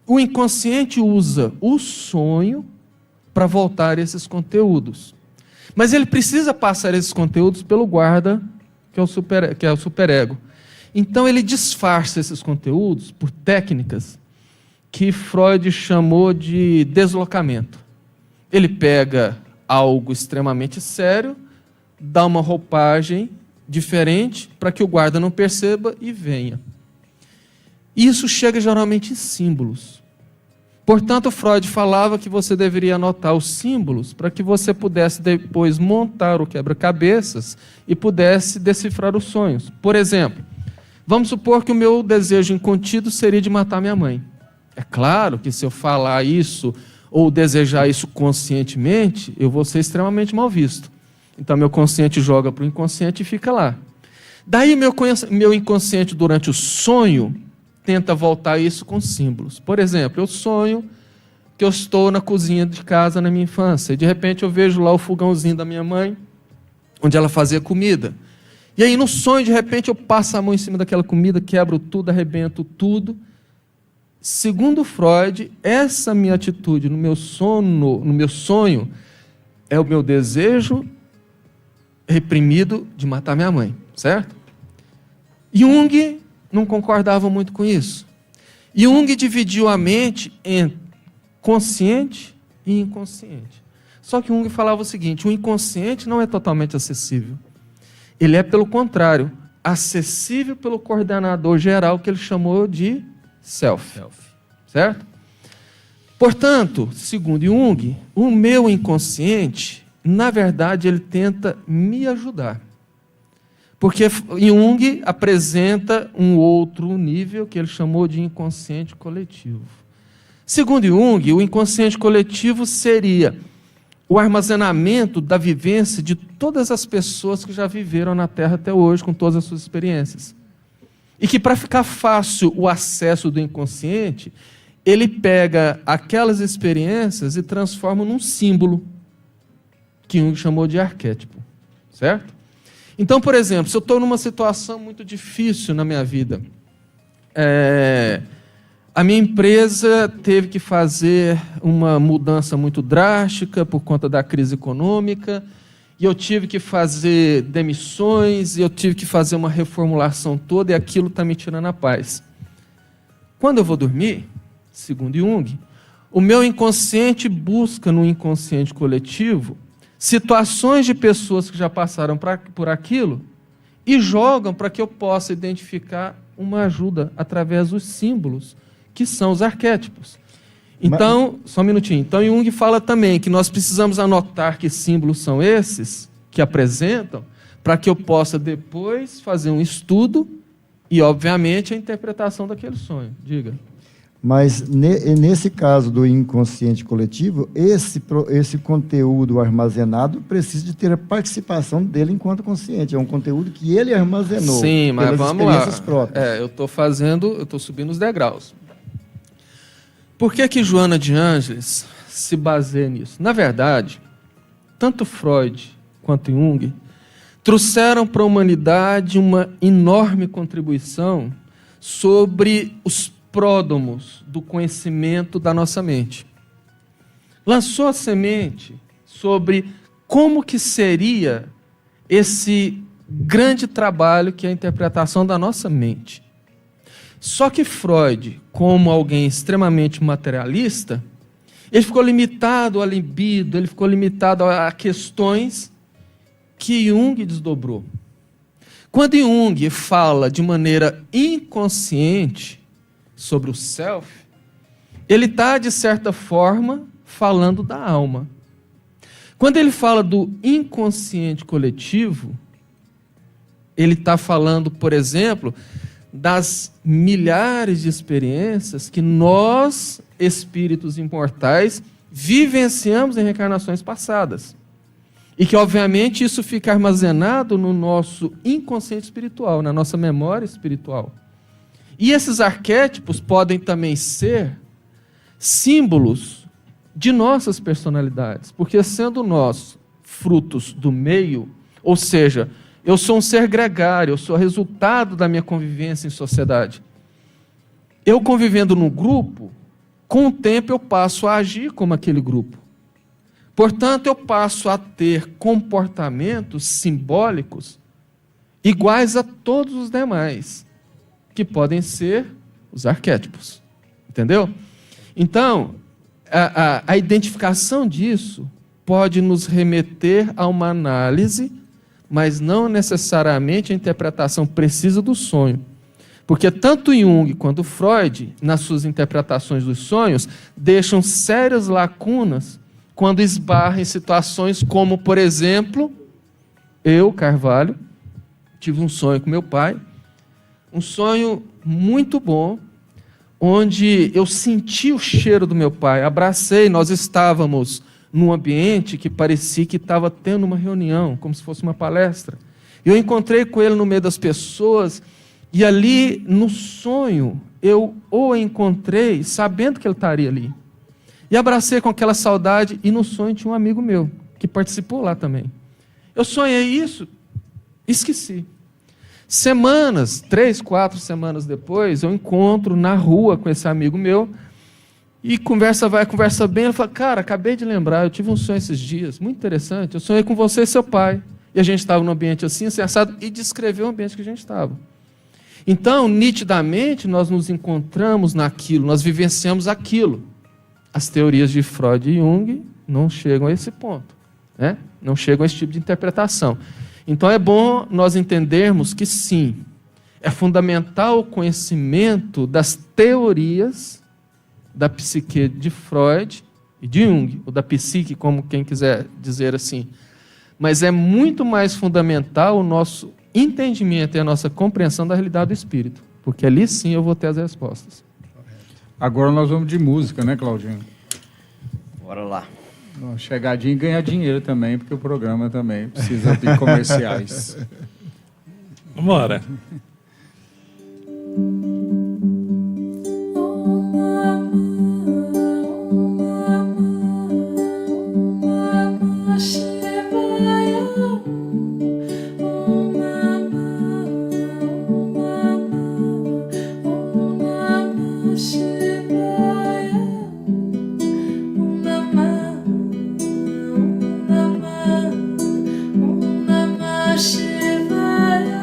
o inconsciente usa o sonho para voltar esses conteúdos. Mas ele precisa passar esses conteúdos pelo guarda, que é o superego. Então ele disfarça esses conteúdos por técnicas que Freud chamou de deslocamento. Ele pega algo extremamente sério, dá uma roupagem diferente para que o guarda não perceba e venha. Isso chega geralmente em símbolos. Portanto, Freud falava que você deveria anotar os símbolos para que você pudesse depois montar o quebra-cabeças e pudesse decifrar os sonhos. Por exemplo, vamos supor que o meu desejo incontido seria de matar minha mãe. É claro que se eu falar isso ou desejar isso conscientemente, eu vou ser extremamente mal visto. Então, meu consciente joga para o inconsciente e fica lá. Daí, meu inconsciente, durante o sonho, tenta voltar isso com símbolos. Por exemplo, eu sonho que eu estou na cozinha de casa na minha infância, e de repente eu vejo lá o fogãozinho da minha mãe, onde ela fazia comida. E aí, no sonho, de repente, eu passo a mão em cima daquela comida, quebro tudo, arrebento tudo. Segundo Freud, essa minha atitude no meu sonho, é o meu desejo reprimido de matar minha mãe, certo? Jung não concordava muito com isso. Jung dividiu a mente em consciente e inconsciente. Só que Jung falava o seguinte: o inconsciente não é totalmente acessível. Ele é, pelo contrário, acessível pelo coordenador geral, que ele chamou de self. Certo? Portanto, segundo Jung, o meu inconsciente, na verdade, ele tenta me ajudar. Porque Jung apresenta um outro nível que ele chamou de inconsciente coletivo. Segundo Jung, o inconsciente coletivo seria o armazenamento da vivência de todas as pessoas que já viveram na Terra até hoje, com todas as suas experiências. E que, para ficar fácil o acesso do inconsciente, ele pega aquelas experiências e transforma num símbolo, que Jung chamou de arquétipo. Certo? Então, por exemplo, se eu estou numa situação muito difícil na minha vida, a minha empresa teve que fazer uma mudança muito drástica por conta da crise econômica, e eu tive que fazer demissões, e eu tive que fazer uma reformulação toda, e aquilo está me tirando a paz. Quando eu vou dormir, segundo Jung, o meu inconsciente busca no inconsciente coletivo situações de pessoas que já passaram por aquilo e jogam para que eu possa identificar uma ajuda através dos símbolos, que são os arquétipos. Então, só um minutinho. Então, Jung fala também que nós precisamos anotar que símbolos são esses que apresentam, para que eu possa depois fazer um estudo e, obviamente, a interpretação daquele sonho. Diga. Mas, nesse caso do inconsciente coletivo, esse conteúdo armazenado precisa de ter a participação dele enquanto consciente. É um conteúdo que ele armazenou. Sim, mas pelas vamos lá. experiências próprias. Eu estou subindo os degraus. Por que Joana de Ângeles se baseia nisso? Na verdade, tanto Freud quanto Jung trouxeram para a humanidade uma enorme contribuição sobre os pródomos do conhecimento da nossa mente. Lançou a semente sobre como que seria esse grande trabalho que é a interpretação da nossa mente. Só que Freud, como alguém extremamente materialista, ele ficou limitado à libido, ele ficou limitado a questões que Jung desdobrou. Quando Jung fala de maneira inconsciente sobre o self, ele está, de certa forma, falando da alma. Quando ele fala do inconsciente coletivo, ele está falando, por exemplo, das milhares de experiências que nós, espíritos imortais, vivenciamos em reencarnações passadas. E que, obviamente, isso fica armazenado no nosso inconsciente espiritual, na nossa memória espiritual. E esses arquétipos podem também ser símbolos de nossas personalidades, porque sendo nós frutos do meio, ou seja, eu sou um ser gregário, eu sou resultado da minha convivência em sociedade. eu convivendo no grupo, com o tempo eu passo a agir como aquele grupo. Portanto, eu passo a ter comportamentos simbólicos iguais a todos os demais, que podem ser os arquétipos. Entendeu? Então, a identificação disso pode nos remeter a uma análise, mas não necessariamente a interpretação precisa do sonho. Porque tanto Jung quanto Freud, nas suas interpretações dos sonhos, deixam sérias lacunas quando esbarram em situações como, por exemplo, eu, Carvalho, tive um sonho com meu pai, um sonho muito bom, onde eu senti o cheiro do meu pai, abracei, nós estávamos num ambiente que parecia que estava tendo uma reunião, como se fosse uma palestra. Eu encontrei com ele no meio das pessoas, e ali, no sonho, eu o encontrei sabendo que ele estaria ali. E abracei com aquela saudade, e no sonho tinha um amigo meu, que participou lá também. Eu sonhei isso, esqueci. Semanas, 3, 4 semanas depois, eu encontro na rua com esse amigo meu, e conversa vai, conversa bem, ele fala, cara, acabei de lembrar, eu tive um sonho esses dias, muito interessante, eu sonhei com você e seu pai. E a gente estava num ambiente assim, assado, e descreveu o ambiente que a gente estava. Então, nitidamente, nós nos encontramos naquilo, nós vivenciamos aquilo. As teorias de Freud e Jung não chegam a esse ponto, né? Não chegam a esse tipo de interpretação. Então, é bom nós entendermos que, sim, é fundamental o conhecimento das teorias da psique de Freud e de Jung, ou da psique, como quem quiser dizer assim. Mas é muito mais fundamental o nosso entendimento e a nossa compreensão da realidade do espírito, porque ali sim eu vou ter as respostas. Agora nós vamos de música, né, Claudinho? Bora lá. Chegadinho e ganhar dinheiro também, porque o programa também precisa de comerciais. Vamos embora. Shivaya,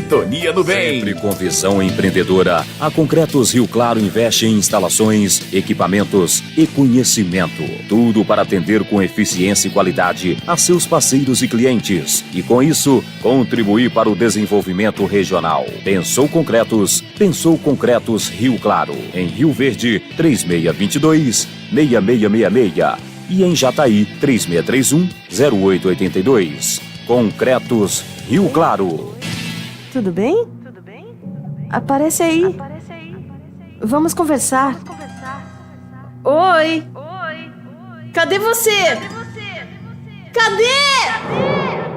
Sintonia no Bem. Sempre com visão empreendedora, a Concretos Rio Claro investe em instalações, equipamentos e conhecimento. Tudo para atender com eficiência e qualidade a seus parceiros e clientes. E com isso, contribuir para o desenvolvimento regional. Pensou Concretos Rio Claro. Em Rio Verde, 3622-6666. E em Jataí, 3631-0882. Concretos Rio Claro. Tudo bem? Aparece aí. Vamos conversar. Oi. Cadê você? Cadê?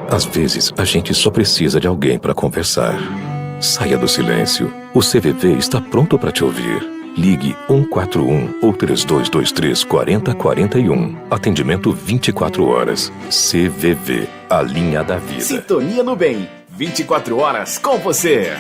Às vezes, a gente só precisa de alguém para conversar. Saia do silêncio. O CVV está pronto para te ouvir. Ligue 141 ou 3223 4041. Atendimento 24 horas. CVV, a linha da vida. Sintonia no Bem. 24 horas com você.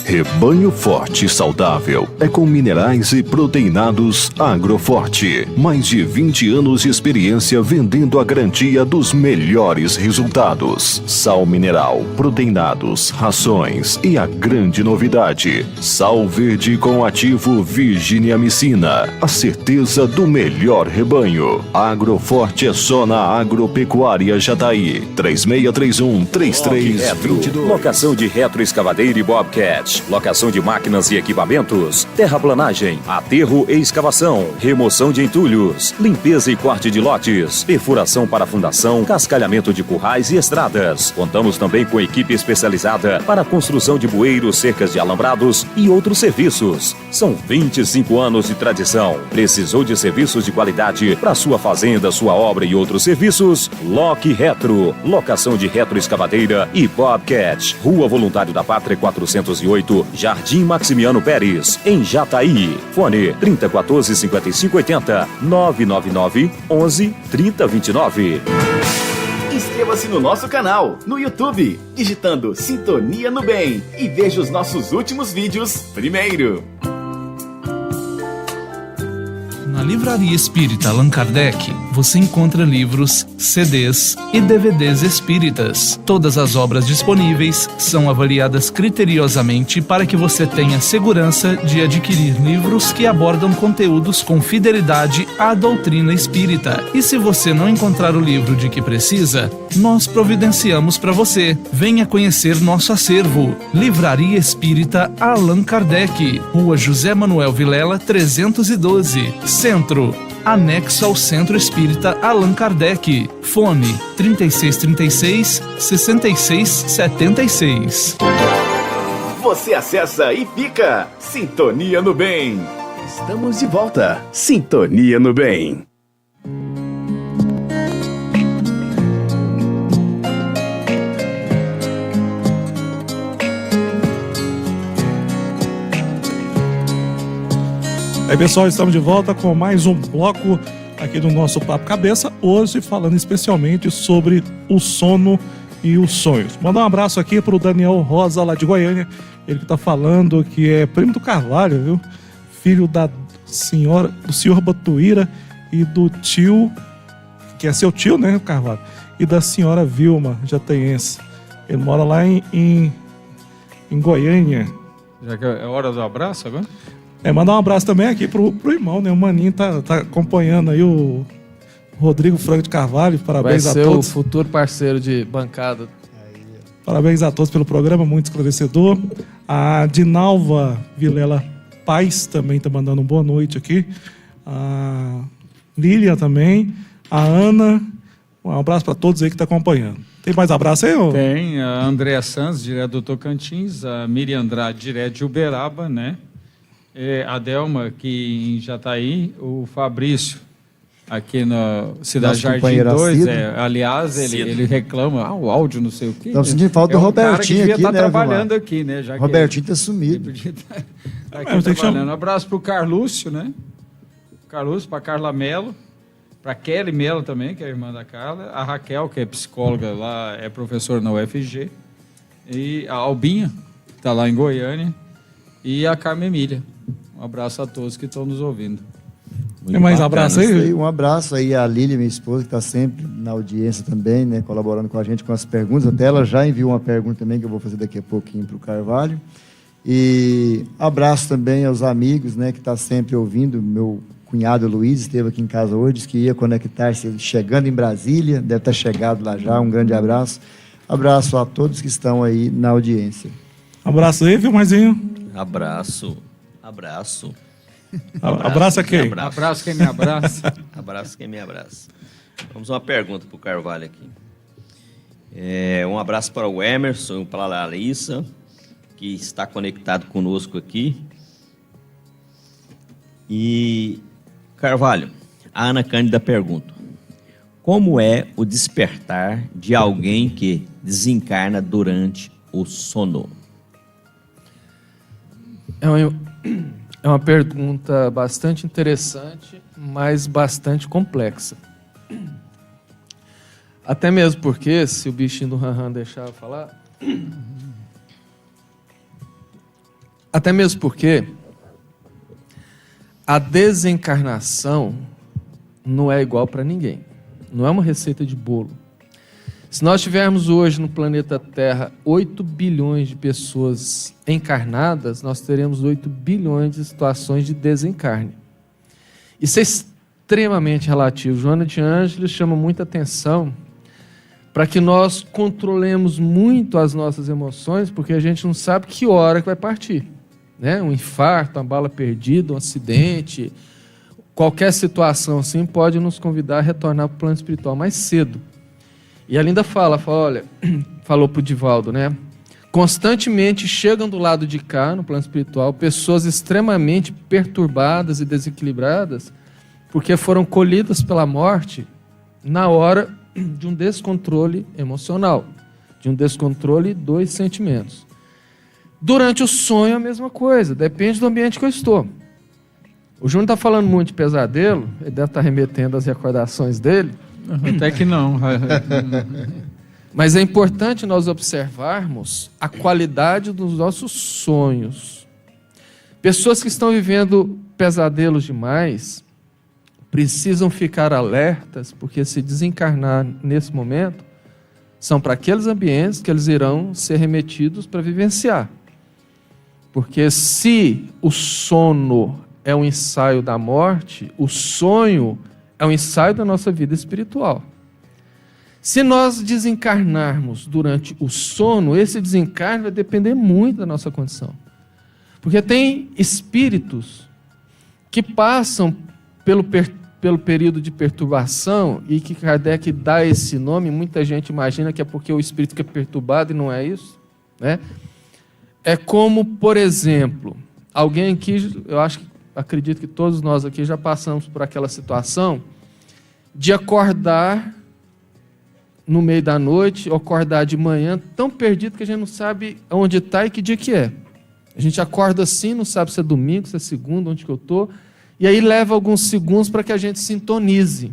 Rebanho Forte e Saudável é com minerais e proteinados Agroforte. Mais de 20 anos de experiência vendendo a garantia dos melhores resultados. Sal mineral, proteinados, rações e a grande novidade: sal verde com ativo virginiamicina. A certeza do melhor rebanho. Agroforte é só na Agropecuária Jataí. 3631-3322. Locação de retroescavadeira e bobcat. Locação de máquinas e equipamentos, terraplanagem, aterro e escavação, remoção de entulhos, limpeza e corte de lotes, perfuração para fundação, cascalhamento de currais e estradas. Contamos também com equipe especializada para a construção de bueiros, cercas de alambrados e outros serviços. São 25 anos de tradição. Precisou de serviços de qualidade para sua fazenda, sua obra e outros serviços? Loque Retro, locação de retroescavadeira e bobcat. Rua Voluntário da Pátria 408, Jardim Maximiano Pérez, em Jataí. Fone 3014-5580, 999-11-3029. Inscreva-se no nosso canal, no YouTube, digitando Sintonia no Bem e veja os nossos últimos vídeos primeiro. Na Livraria Espírita Allan Kardec, você encontra livros, CDs e DVDs espíritas. Todas as obras disponíveis são avaliadas criteriosamente para que você tenha segurança de adquirir livros que abordam conteúdos com fidelidade à doutrina espírita. E se você não encontrar o livro de que precisa, nós providenciamos para você. Venha conhecer nosso acervo. Livraria Espírita Allan Kardec, Rua José Manuel Vilela, 312, Centro, anexo ao Centro Espírita Allan Kardec. Fone 3636-6676. Você acessa e fica. Sintonia no Bem. Estamos de volta. Sintonia no Bem. Aí, pessoal, estamos de volta com mais um bloco aqui do nosso Papo Cabeça, hoje falando especialmente sobre o sono e os sonhos. Mandar um abraço aqui para o Daniel Rosa, lá de Goiânia, ele que está falando que é primo do Carvalho, viu? Filho do senhor Batuíra e do tio, que é seu tio, né, Carvalho? E da senhora Vilma Jataiense. Ele mora lá em Goiânia. Já que é hora do abraço agora? Mandar um abraço também aqui pro irmão, né? O Maninho tá acompanhando aí o Rodrigo Franco de Carvalho. Parabéns a todos. Vai ser o futuro parceiro de bancada. Parabéns a todos pelo programa, muito esclarecedor. A Dinalva Vilela Paz também tá mandando uma boa noite aqui. A Lília também. A Ana. Um abraço para todos aí que tá acompanhando. Tem mais abraço aí, ô? Tem. A Andréa Sanz, direto do Tocantins. A Miriam Andrade, direto de Uberaba, né? A Delma, aqui em Jataí, o Fabrício, aqui na Cidade Jardim 2, aliás, ele reclama, o áudio não sei o quê. Estamos sentindo falta do Robertinho aqui, devia né, estar trabalhando aqui, né? Já Robertinho está sumido. Aqui trabalhando. Um abraço para o Carlúcio, né? Carlúcio, para Carla Mello, para Kelly Mello também, que é a irmã da Carla, a Raquel, que é psicóloga lá, é professora na UFG, e a Albinha, que está lá em Goiânia, e a Carmen Emília. Um abraço a todos que estão nos ouvindo. Tem mais abraço aí? Um abraço aí à Lília, minha esposa, que está sempre na audiência também, né, colaborando com a gente com as perguntas. Até ela já enviou uma pergunta também, que eu vou fazer daqui a pouquinho para o Carvalho. E abraço também aos amigos, né, que estão sempre ouvindo. Meu cunhado Luiz esteve aqui em casa hoje, disse que ia conectar-se chegando em Brasília, deve estar chegado lá já. Um grande abraço. Abraço a todos que estão aí na audiência. Abraço aí, viu, Maisinho? Abraço. Abraço a quem? Abraço quem me abraça. Abraço quem me abraça. Vamos uma pergunta para o Carvalho aqui. Um abraço para o Emerson, para a Larissa, que está conectado conosco aqui. E, Carvalho, a Ana Cândida pergunta: como é o despertar de alguém que desencarna durante o sono? É uma pergunta bastante interessante, mas bastante complexa. Até mesmo porque, se o bichinho do Ranran deixar eu falar... Até mesmo porque a desencarnação não é igual para ninguém. Não é uma receita de bolo. Se nós tivermos hoje no planeta Terra 8 bilhões de pessoas encarnadas, nós teremos 8 bilhões de situações de desencarne. Isso é extremamente relativo. Joana de Ângeles chama muita atenção para que nós controlemos muito as nossas emoções, porque a gente não sabe que hora que vai partir, né? Um infarto, uma bala perdida, um acidente, qualquer situação assim pode nos convidar a retornar para o plano espiritual mais cedo. E ela ainda fala, olha, falou para o Divaldo, né? Constantemente chegam do lado de cá, no plano espiritual, pessoas extremamente perturbadas e desequilibradas, porque foram colhidas pela morte na hora de um descontrole emocional, de um descontrole dos sentimentos. Durante o sonho, a mesma coisa, depende do ambiente que eu estou. O Júnior está falando muito de pesadelo, ele deve estar remetendo às recordações dele. Até que não. Mas é importante nós observarmos a qualidade dos nossos sonhos. Pessoas que estão vivendo pesadelos demais precisam ficar alertas, porque se desencarnar nesse momento, são para aqueles ambientes que eles irão ser remetidos para vivenciar. Porque se o sono é um ensaio da morte, o sonho é um ensaio da nossa vida espiritual. Se nós desencarnarmos durante o sono, esse desencarne vai depender muito da nossa condição. Porque tem espíritos que passam pelo período de perturbação, e que Kardec dá esse nome, muita gente imagina que é porque o espírito fica perturbado, e não é isso, né? É como, por exemplo, alguém aqui, acredito que todos nós aqui já passamos por aquela situação de acordar no meio da noite, ou acordar de manhã, tão perdido que a gente não sabe onde está e que dia que é. A gente acorda assim, não sabe se é domingo, se é segunda, onde que eu estou, e aí leva alguns segundos para que a gente sintonize.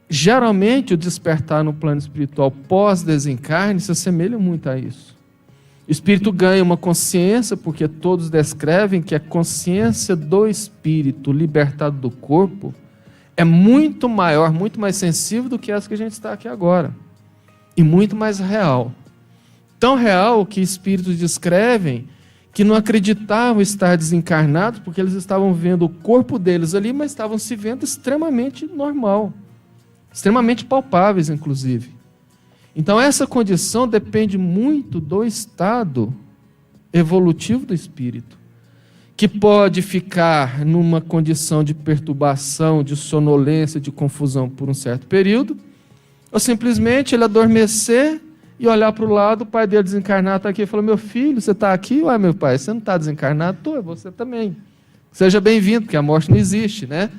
Geralmente, o despertar no plano espiritual pós-desencarne se assemelha muito a isso. O espírito ganha uma consciência, porque todos descrevem que a consciência do espírito libertado do corpo é muito maior, muito mais sensível do que essa que a gente está aqui agora. E muito mais real. Tão real que espíritos descrevem que não acreditavam estar desencarnados, porque eles estavam vendo o corpo deles ali, mas estavam se vendo extremamente normal. Extremamente palpáveis, inclusive. Então, essa condição depende muito do estado evolutivo do espírito, que pode ficar numa condição de perturbação, de sonolência, de confusão por um certo período, ou simplesmente ele adormecer e olhar para o lado, o pai dele desencarnado está aqui e fala: meu filho, você está aqui? Ué, meu pai, você não está desencarnado? Estou, você também. Seja bem-vindo, porque a morte não existe, né?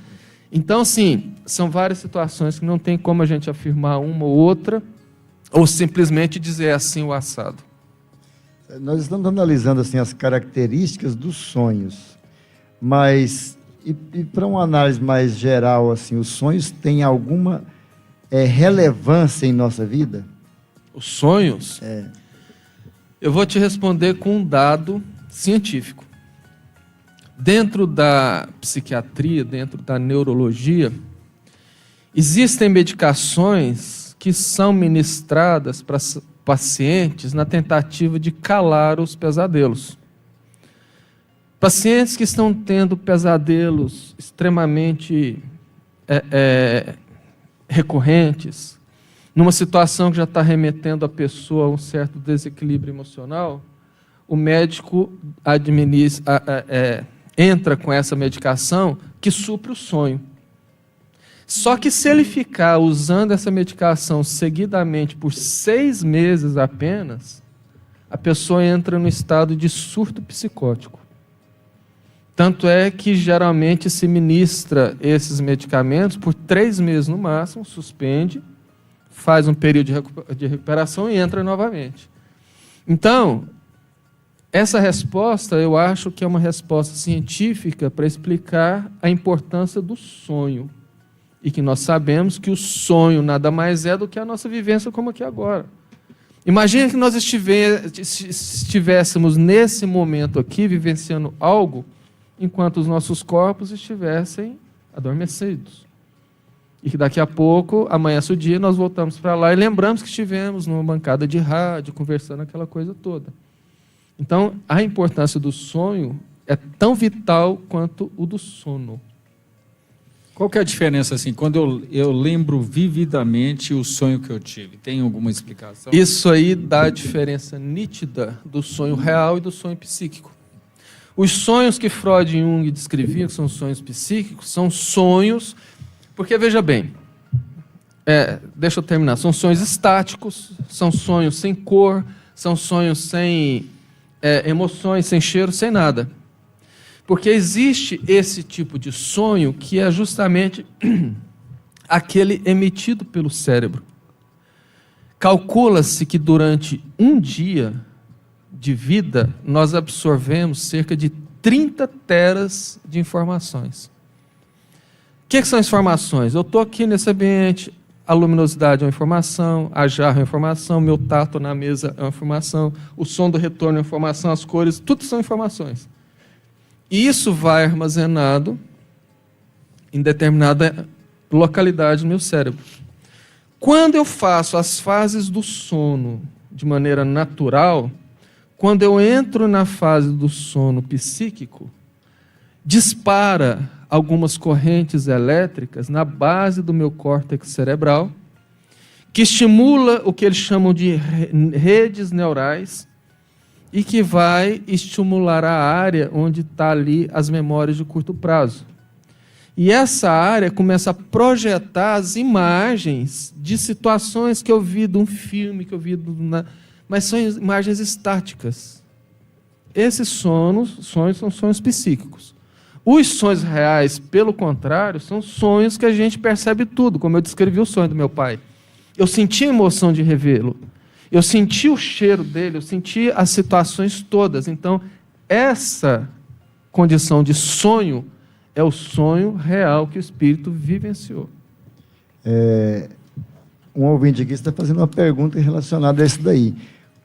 Então, sim, são várias situações que não tem como a gente afirmar uma ou outra, ou simplesmente dizer assim o assado. Nós estamos analisando assim as características dos sonhos, mas e para uma análise mais geral, assim, os sonhos têm alguma relevância em nossa vida? Os sonhos? Eu vou te responder com um dado científico. Dentro da psiquiatria, dentro da neurologia, existem medicações que são ministradas para pacientes na tentativa de calar os pesadelos. Pacientes que estão tendo pesadelos extremamente recorrentes, numa situação que já está remetendo a pessoa a um certo desequilíbrio emocional, o médico entra com essa medicação que supre o sonho. Só que se ele ficar usando essa medicação seguidamente por 6 meses apenas, a pessoa entra no estado de surto psicótico. Tanto é que geralmente se ministra esses medicamentos por 3 meses no máximo, suspende, faz um período de recuperação e entra novamente. Então, essa resposta eu acho que é uma resposta científica para explicar a importância do sonho. E que nós sabemos que o sonho nada mais é do que a nossa vivência como aqui agora. Imagina que nós estivéssemos nesse momento aqui, vivenciando algo, enquanto os nossos corpos estivessem adormecidos. E que daqui a pouco, amanhece o dia, nós voltamos para lá e lembramos que estivemos numa bancada de rádio, conversando aquela coisa toda. Então, a importância do sonho é tão vital quanto o do sono. Qual que é a diferença, assim, quando eu lembro vividamente o sonho que eu tive? Tem alguma explicação? Isso aí dá a diferença nítida do sonho real e do sonho psíquico. Os sonhos que Freud e Jung descreviam, que são sonhos psíquicos, são sonhos... Porque, veja bem, deixa eu terminar, são sonhos estáticos, são sonhos sem cor, são sonhos sem emoções, sem cheiro, sem nada. Porque existe esse tipo de sonho que é justamente aquele emitido pelo cérebro. Calcula-se que durante um dia de vida nós absorvemos cerca de 30 teras de informações. O que são informações? Eu estou aqui nesse ambiente, a luminosidade é uma informação, a jarra é uma informação, meu tato na mesa é uma informação, o som do retorno é uma informação, as cores, tudo são informações. E isso vai armazenado em determinada localidade no meu cérebro. Quando eu faço as fases do sono de maneira natural, quando eu entro na fase do sono psíquico, dispara algumas correntes elétricas na base do meu córtex cerebral, que estimula o que eles chamam de redes neurais, e que vai estimular a área onde está ali as memórias de curto prazo. E essa área começa a projetar as imagens de situações que eu vi de um filme, que eu vi mas são imagens estáticas. Esses sonhos são sonhos psíquicos. Os sonhos reais, pelo contrário, são sonhos que a gente percebe tudo, como eu descrevi o sonho do meu pai. Eu senti a emoção de revê-lo. Eu senti o cheiro dele, eu senti as situações todas. Então, essa condição de sonho é o sonho real que o espírito vivenciou. Um ouvinte aqui está fazendo uma pergunta relacionada a isso daí.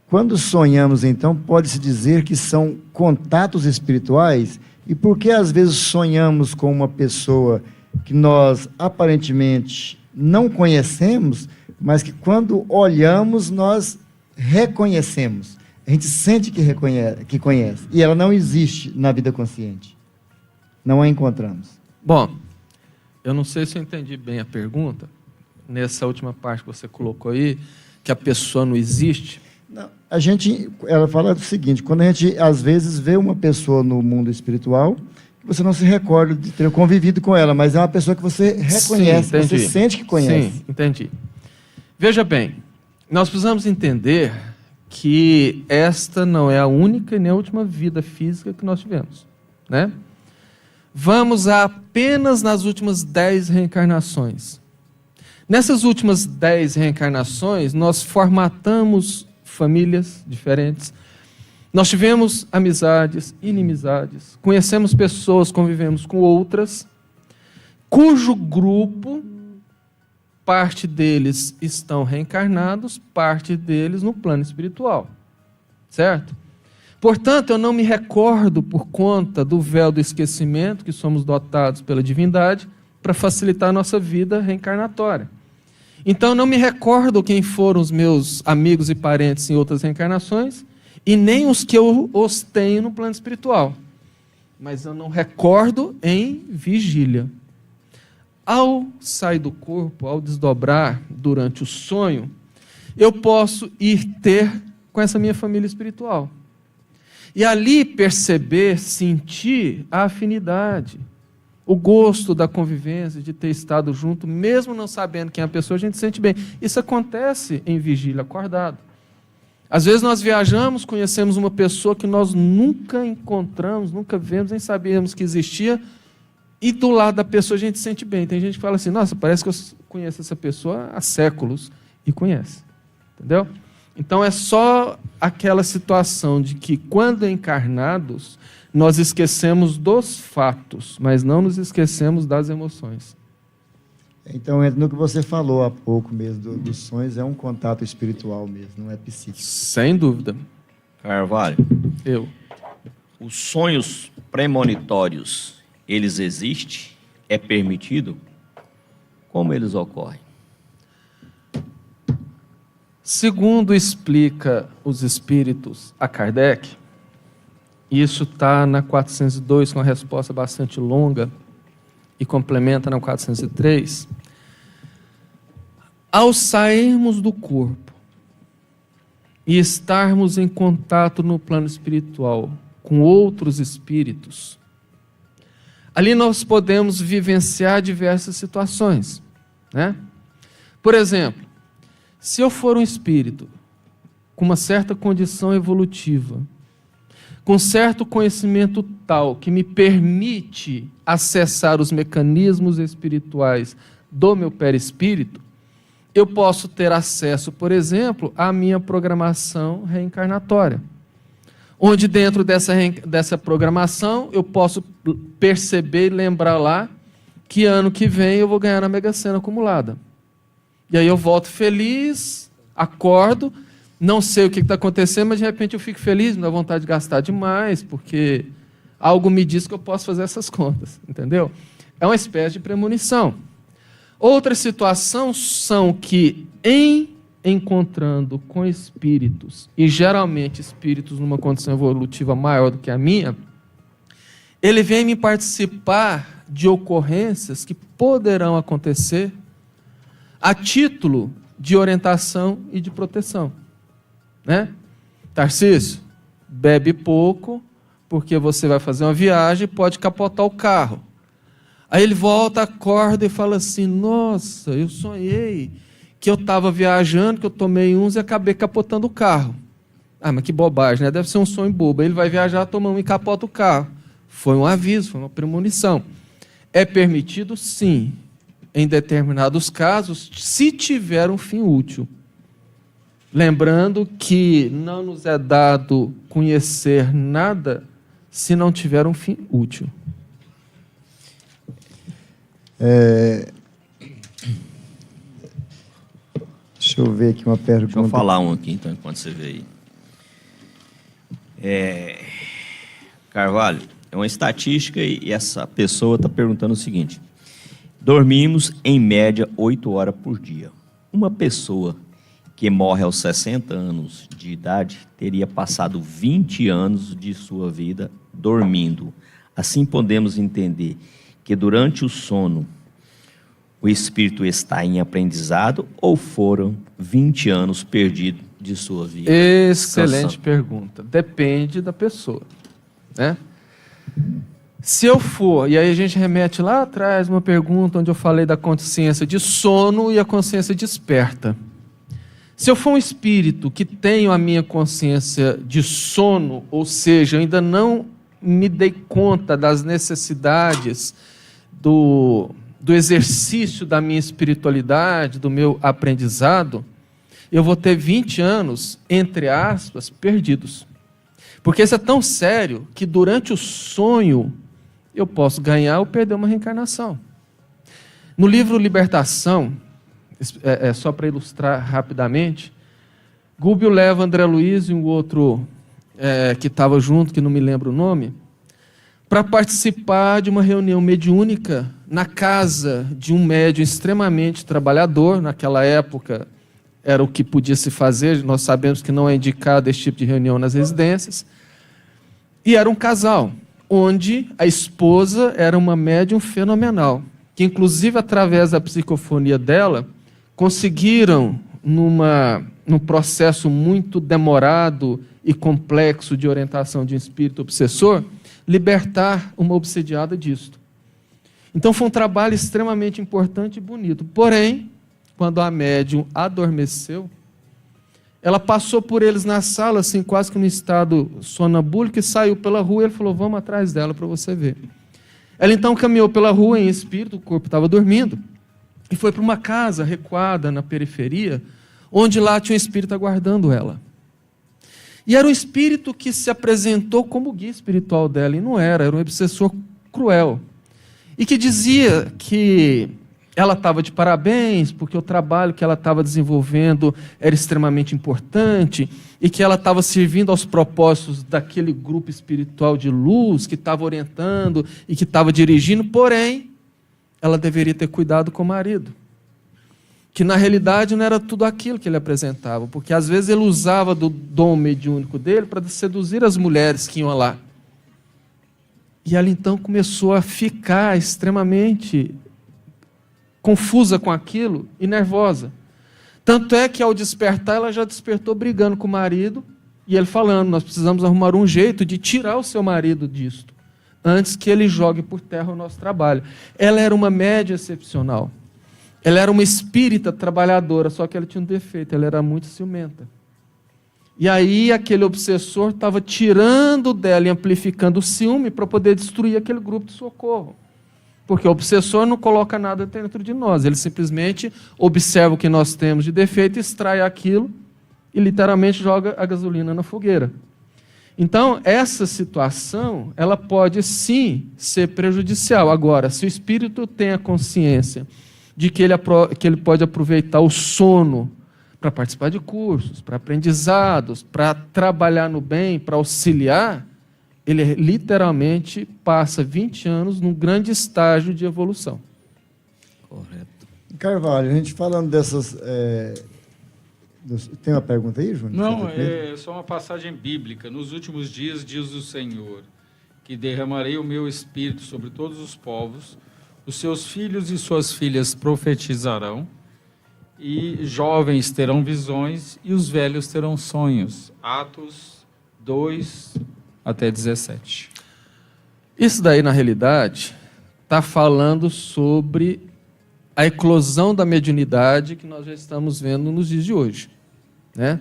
Quando sonhamos, então, pode-se dizer que são contatos espirituais? E por que, às vezes, sonhamos com uma pessoa que nós, aparentemente, não conhecemos, mas que quando olhamos, nós reconhecemos. A gente sente que conhece. E ela não existe na vida consciente. Não a encontramos. Bom, eu não sei se eu entendi bem a pergunta, nessa última parte que você colocou aí, que a pessoa não existe. Não, ela fala o seguinte, quando a gente, às vezes, vê uma pessoa no mundo espiritual, você não se recorda de ter convivido com ela, mas é uma pessoa que você reconhece, sim, você sente que conhece. Sim, entendi. Veja bem, nós precisamos entender que esta não é a única e nem a última vida física que nós tivemos, né? Vamos apenas nas últimas 10 reencarnações. Nessas últimas 10 reencarnações, nós formatamos famílias diferentes, nós tivemos amizades, inimizades, conhecemos pessoas, convivemos com outras, cujo grupo, parte deles estão reencarnados, parte deles no plano espiritual, certo? Portanto, eu não me recordo por conta do véu do esquecimento que somos dotados pela divindade para facilitar a nossa vida reencarnatória. Então, eu não me recordo quem foram os meus amigos e parentes em outras reencarnações e nem os que eu os tenho no plano espiritual. Mas eu não recordo em vigília. Ao sair do corpo, ao desdobrar durante o sonho, eu posso ir ter com essa minha família espiritual. E ali perceber, sentir a afinidade, o gosto da convivência, de ter estado junto, mesmo não sabendo quem é a pessoa, a gente sente bem. Isso acontece em vigília, acordado. Às vezes nós viajamos, conhecemos uma pessoa que nós nunca encontramos, nunca vemos, nem sabíamos que existia, e do lado da pessoa a gente sente bem. Tem gente que fala assim, nossa, parece que eu conheço essa pessoa há séculos, e conhece. Entendeu? Então é só aquela situação de que quando encarnados, nós esquecemos dos fatos, mas não nos esquecemos das emoções. Então, no que você falou há pouco mesmo, dos sonhos, é um contato espiritual mesmo, não é psíquico. Sem dúvida. Carvalho, os sonhos premonitórios, eles existem? É permitido? Como eles ocorrem? Segundo explica os espíritos a Kardec, isso está na 402 com uma resposta bastante longa e complementa na 403. Ao sairmos do corpo e estarmos em contato no plano espiritual com outros espíritos, ali nós podemos vivenciar diversas situações, né? Por exemplo, se eu for um espírito com uma certa condição evolutiva, com certo conhecimento tal que me permite acessar os mecanismos espirituais do meu perispírito, eu posso ter acesso, por exemplo, à minha programação reencarnatória, onde dentro dessa programação eu posso perceber e lembrar lá que ano que vem eu vou ganhar na Mega Sena acumulada. E aí eu volto feliz, acordo, não sei o que está acontecendo, mas de repente eu fico feliz, me dá vontade de gastar demais, porque algo me diz que eu posso fazer essas contas, entendeu? É uma espécie de premonição. Outra situação são que, encontrando com espíritos, e geralmente espíritos numa condição evolutiva maior do que a minha, ele vem me participar de ocorrências que poderão acontecer a título de orientação e de proteção. Né? Tarcísio, bebe pouco, porque você vai fazer uma viagem e pode capotar o carro. Aí ele volta, acorda e fala assim, nossa, eu sonhei que eu estava viajando, que eu tomei uns e acabei capotando o carro. Ah, mas que bobagem, né? Deve ser um sonho bobo. Aí ele vai viajar, toma um e capota o carro. Foi um aviso, foi uma premonição. É permitido, sim, em determinados casos, se tiver um fim útil. Lembrando que não nos é dado conhecer nada se não tiver um fim útil. Deixa eu ver aqui uma pergunta. Deixa eu falar um aqui, então, enquanto você vê aí. Carvalho, é uma estatística e essa pessoa está perguntando o seguinte. Dormimos, em média, 8 horas por dia. Uma pessoa que morre aos 60 anos de idade teria passado 20 anos de sua vida dormindo. Assim podemos entender que durante o sono o espírito está em aprendizado ou foram 20 anos perdidos de sua vida? Excelente pergunta. Depende da pessoa, né? Se eu for, e aí a gente remete lá atrás uma pergunta onde eu falei da consciência de sono e a consciência desperta. Se eu for um espírito que tenho a minha consciência de sono, ou seja, eu ainda não me dei conta das necessidades do exercício da minha espiritualidade, do meu aprendizado, eu vou ter 20 anos, entre aspas, perdidos. Porque isso é tão sério que durante o sonho eu posso ganhar ou perder uma reencarnação. No livro Libertação, só para ilustrar rapidamente, Gúbio leva André Luiz e um outro que estava junto, que não me lembro o nome, para participar de uma reunião mediúnica na casa de um médium extremamente trabalhador. Naquela época era o que podia se fazer, nós sabemos que não é indicado esse tipo de reunião nas residências. E era um casal, onde a esposa era uma médium fenomenal, que inclusive através da psicofonia dela, conseguiram, num processo muito demorado e complexo de orientação de um espírito obsessor, libertar uma obsediada disto. Então foi um trabalho extremamente importante e bonito. Porém, quando a médium adormeceu, ela passou por eles na sala, assim, quase que no estado sonambúlico, e saiu pela rua, e ele falou, vamos atrás dela para você ver. Ela então caminhou pela rua em espírito, o corpo estava dormindo, e foi para uma casa recuada na periferia, onde lá tinha um espírito aguardando ela. E era um espírito que se apresentou como guia espiritual dela, e não era um obsessor cruel. E que dizia que ela estava de parabéns, porque o trabalho que ela estava desenvolvendo era extremamente importante, e que ela estava servindo aos propósitos daquele grupo espiritual de luz, que estava orientando e que estava dirigindo, porém, ela deveria ter cuidado com o marido. Que na realidade não era tudo aquilo que ele apresentava, porque às vezes ele usava do dom mediúnico dele para seduzir as mulheres que iam lá. E ela então começou a ficar extremamente confusa com aquilo e nervosa. Tanto é que ao despertar, ela já despertou brigando com o marido, e ele falando, nós precisamos arrumar um jeito de tirar o seu marido disto, antes que ele jogue por terra o nosso trabalho. Ela era uma média excepcional. Ela era uma espírita trabalhadora, só que ela tinha um defeito, ela era muito ciumenta. E aí aquele obsessor estava tirando dela e amplificando o ciúme para poder destruir aquele grupo de socorro. Porque o obsessor não coloca nada dentro de nós, ele simplesmente observa o que nós temos de defeito, extrai aquilo e literalmente joga a gasolina na fogueira. Então, essa situação, ela pode sim ser prejudicial. Agora, se o espírito tem a consciência de que ele pode aproveitar o sono para participar de cursos, para aprendizados, para trabalhar no bem, para auxiliar, ele literalmente passa 20 anos num grande estágio de evolução. Correto. Carvalho, a gente falando dessas... Tem uma pergunta aí, Júnior? Não, é só uma passagem bíblica. Nos últimos dias, diz o Senhor, que derramarei o meu espírito sobre todos os povos, os seus filhos e suas filhas profetizarão, e jovens terão visões, e os velhos terão sonhos. Atos 2 até 17. Isso daí, na realidade, está falando sobre a eclosão da mediunidade que nós já estamos vendo nos dias de hoje, né?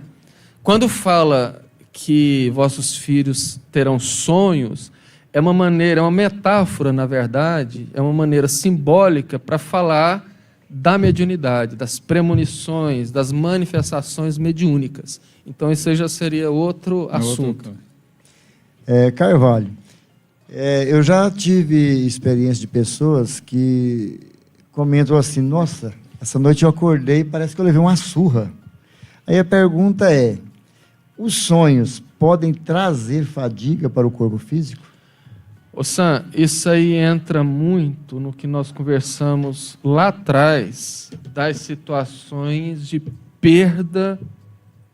Quando fala que vossos filhos terão sonhos, é uma maneira, é uma metáfora, na verdade, é uma maneira simbólica para falar da mediunidade, das premonições, das manifestações mediúnicas. Então, isso já seria outro assunto. Carvalho, eu já tive experiência de pessoas que comentam assim, nossa, essa noite eu acordei e parece que eu levei uma surra. Aí a pergunta é, os sonhos podem trazer fadiga para o corpo físico? Ô Sam, isso aí entra muito no que nós conversamos lá atrás, das situações de perda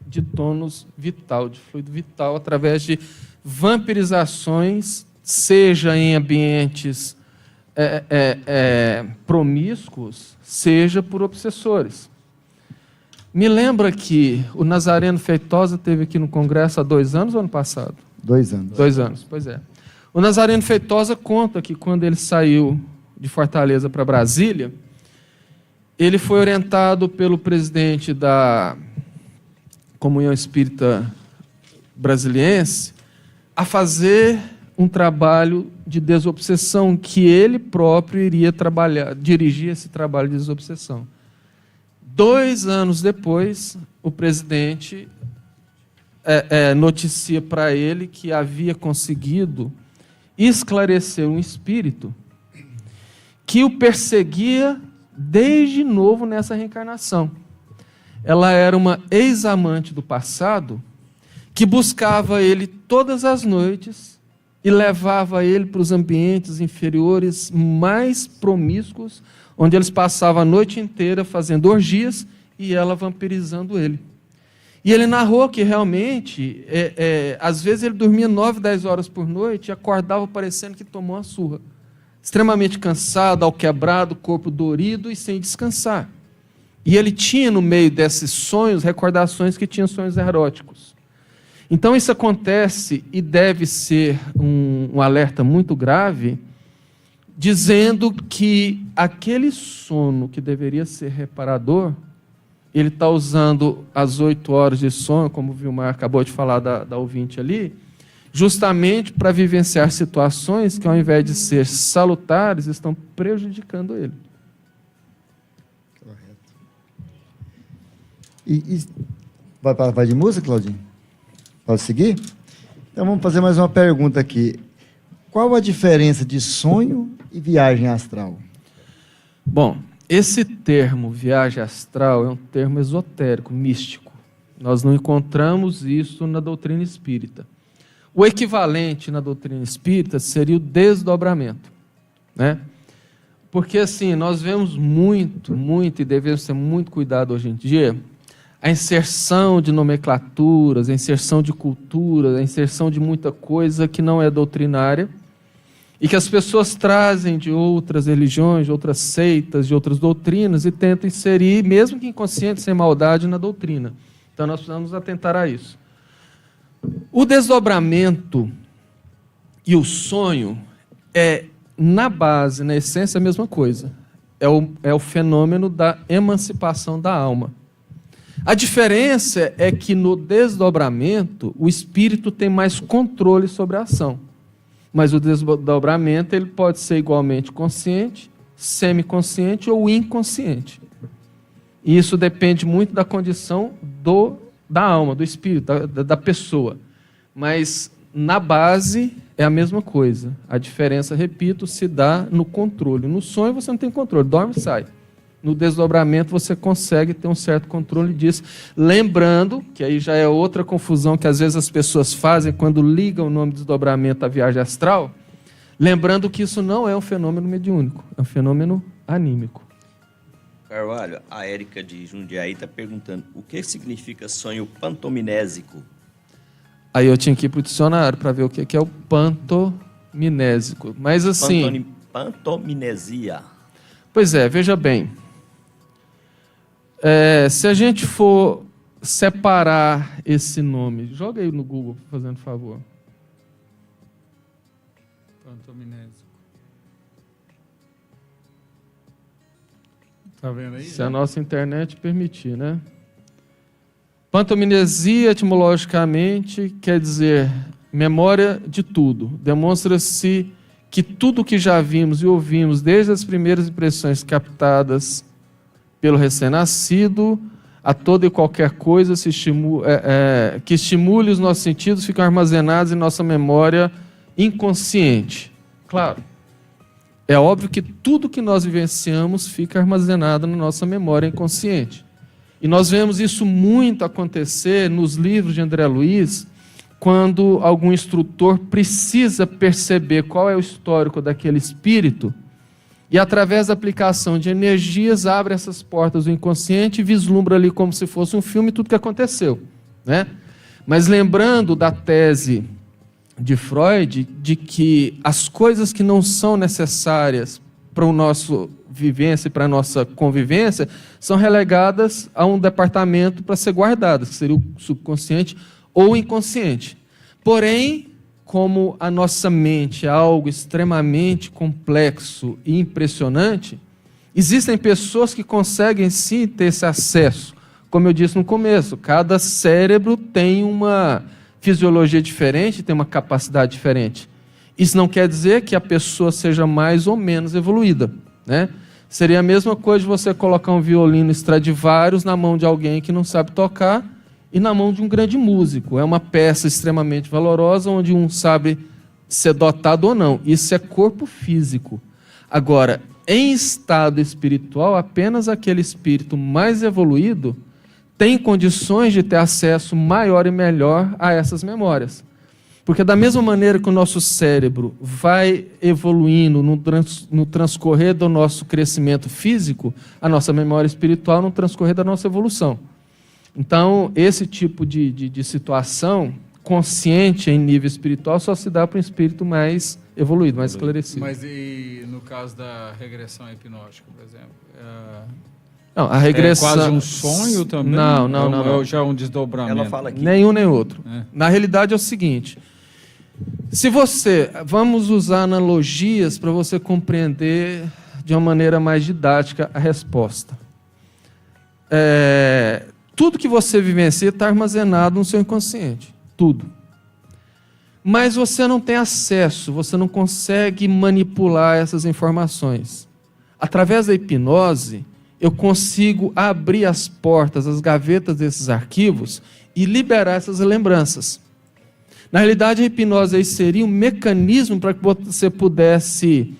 de tônus vital, de fluido vital, através de vampirizações, seja em ambientes promíscuos, seja por obsessores. Me lembra que o Nazareno Feitosa esteve aqui no Congresso há 2 anos ou ano passado? 2 anos. 2 anos, pois é. O Nazareno Feitosa conta que quando ele saiu de Fortaleza para Brasília, ele foi orientado pelo presidente da Comunhão Espírita Brasiliense a fazer um trabalho de desobsessão, que ele próprio iria dirigir esse trabalho de desobsessão. 2 anos depois, o presidente noticia para ele que havia conseguido esclarecer um espírito que o perseguia desde novo nessa reencarnação. Ela era uma ex-amante do passado que buscava ele todas as noites e levava ele para os ambientes inferiores mais promíscuos, onde eles passavam a noite inteira fazendo orgias e ela vampirizando ele. E ele narrou que realmente, às vezes ele dormia 9, 10 horas por noite e acordava parecendo que tomou uma surra. Extremamente cansado, alquebrado, corpo dorido e sem descansar. E ele tinha no meio desses sonhos, recordações que tinham sonhos eróticos. Então isso acontece e deve ser um alerta muito grave, dizendo que aquele sono que deveria ser reparador, ele está usando as 8 horas de sono, como o Vilmar acabou de falar da ouvinte ali, justamente para vivenciar situações que, ao invés de ser salutares, estão prejudicando ele. Correto. Vai de música, Claudinho? Pode seguir? Então vamos fazer mais uma pergunta aqui. Qual a diferença de sonho e viagem astral? Bom, esse termo, viagem astral, é um termo esotérico, místico. Nós não encontramos isso na doutrina espírita. O equivalente na doutrina espírita seria o desdobramento, né? Porque, assim, nós vemos muito, e devemos ter muito cuidado hoje em dia, a inserção de nomenclaturas, a inserção de cultura, a inserção de muita coisa que não é doutrinária e que as pessoas trazem de outras religiões, de outras seitas, de outras doutrinas e tentam inserir, mesmo que inconsciente, sem maldade, na doutrina. Então, nós precisamos atentar a isso. O desdobramento e o sonho é, na base, na essência, a mesma coisa. É o fenômeno da emancipação da alma. A diferença é que no desdobramento o espírito tem mais controle sobre a ação. Mas o desdobramento ele pode ser igualmente consciente, semiconsciente ou inconsciente. E isso depende muito da condição da alma, do espírito, da pessoa. Mas na base é a mesma coisa. A diferença, repito, se dá no controle. No sonho você não tem controle, dorme e sai. No desdobramento você consegue ter um certo controle disso. Lembrando, que aí já é outra confusão que às vezes as pessoas fazem quando ligam o nome de desdobramento à viagem astral, lembrando que isso não é um fenômeno mediúnico, é um fenômeno anímico. Carvalho, a Érica de Jundiaí está perguntando o que significa sonho pantominésico? Aí eu tinha que ir para o dicionário para ver o que é o pantominésico. Mas assim... Pantominesia. Pois é, veja bem. Se a gente for separar esse nome, joga aí no Google, fazendo favor. Pantominésico. Tá vendo aí? Se a nossa internet permitir, né? Pantominesia, etimologicamente, quer dizer memória de tudo. Demonstra-se que tudo que já vimos e ouvimos, desde as primeiras impressões captadas pelo recém-nascido, a toda e qualquer coisa que estimule os nossos sentidos, ficam armazenados em nossa memória inconsciente. Claro, é óbvio que tudo que nós vivenciamos fica armazenado na nossa memória inconsciente. E nós vemos isso muito acontecer nos livros de André Luiz, quando algum instrutor precisa perceber qual é o histórico daquele espírito e, através da aplicação de energias, abre essas portas do inconsciente e vislumbra ali como se fosse um filme tudo que aconteceu, né? Mas lembrando da tese de Freud, de que as coisas que não são necessárias para o nosso vivência e para a nossa convivência são relegadas a um departamento para ser guardadas, que seria o subconsciente ou inconsciente. Porém, como a nossa mente é algo extremamente complexo e impressionante, existem pessoas que conseguem sim ter esse acesso. Como eu disse no começo, cada cérebro tem uma fisiologia diferente, tem uma capacidade diferente. Isso não quer dizer que a pessoa seja mais ou menos evoluída, né? Seria a mesma coisa de você colocar um violino Stradivarius na mão de alguém que não sabe tocar e na mão de um grande músico. É uma peça extremamente valorosa, onde um sabe ser dotado ou não. Isso é corpo físico. Agora, em estado espiritual, apenas aquele espírito mais evoluído tem condições de ter acesso maior e melhor a essas memórias. Porque da mesma maneira que o nosso cérebro vai evoluindo no transcorrer do nosso crescimento físico, a nossa memória espiritual no transcorrer da nossa evolução. Então, esse tipo de situação consciente em nível espiritual só se dá para um espírito mais evoluído, mais esclarecido. Mas e no caso da regressão hipnótica, por exemplo? Não, a regressão... É quase um sonho também? Não. É já um desdobramento? Ela fala aqui. Nenhum nem outro. Na realidade é o seguinte, vamos usar analogias para você compreender de uma maneira mais didática a resposta. Tudo que você vivencia está armazenado no seu inconsciente. Tudo. Mas você não tem acesso, você não consegue manipular essas informações. Através da hipnose, eu consigo abrir as portas, as gavetas desses arquivos e liberar essas lembranças. Na realidade, a hipnose aí seria um mecanismo para que você pudesse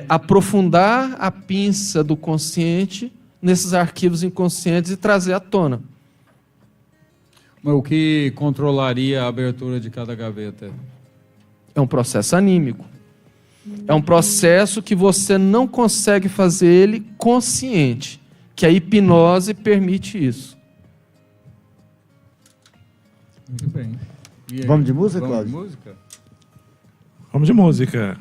aprofundar a pinça do consciente nesses arquivos inconscientes e trazer à tona. Mas o que controlaria a abertura de cada gaveta? É um processo anímico. É um processo que você não consegue fazer ele consciente, que a hipnose permite isso. Muito bem. Vamos de música, Vamos Cláudio? de música? Vamos de música.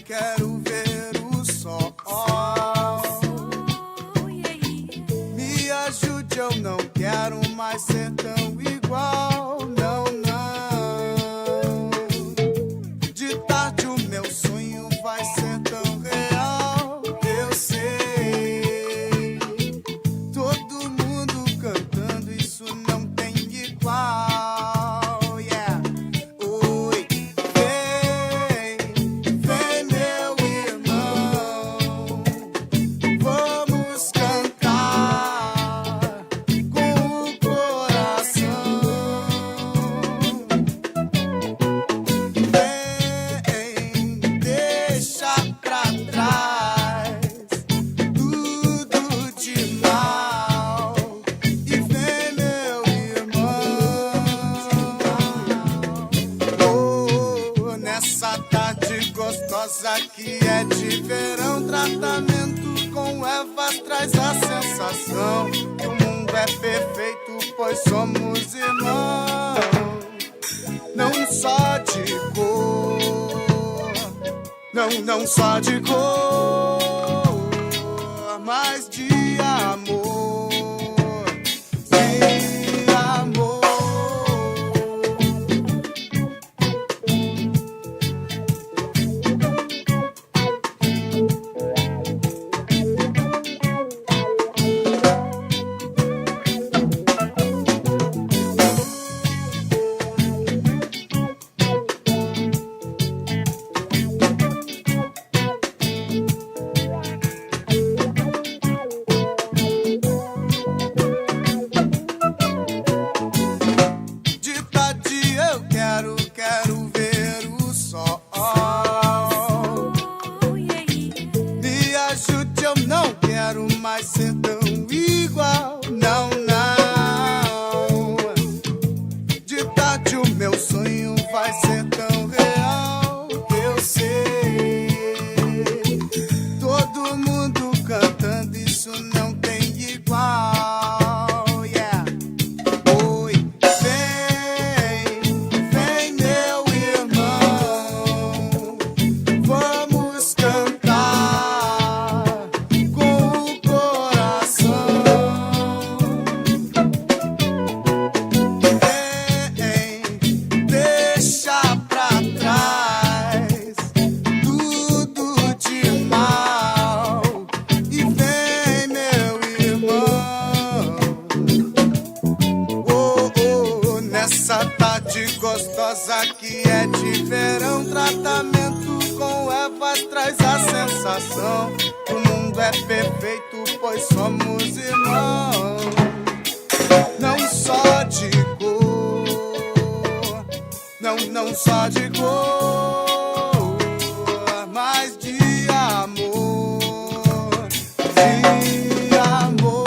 Quero ver o sol. Me ajude, eu não quero mais ser tão igual. Não, não. De tarde o meu sonho vai ser tão real. Eu sei. Todo mundo cantando, isso não tem igual. Yeah. Oi. Vem, meu irmão. Vamos cantar com o coração. Vem, deixa pra trás tudo de mal. E vem, meu irmão. Nessa tarde gostosa que é de verão, tratamento com ervas traz a sensação que o mundo é perfeito, pois somos irmãos. Não só de cor, não só de cor, mas de amor. De amor. gostosa que é de verão. Tratamento com ervas traz a sensação que o mundo é perfeito, pois somos irmãos. Não só de cor, não só de cor, mas de amor, de amor.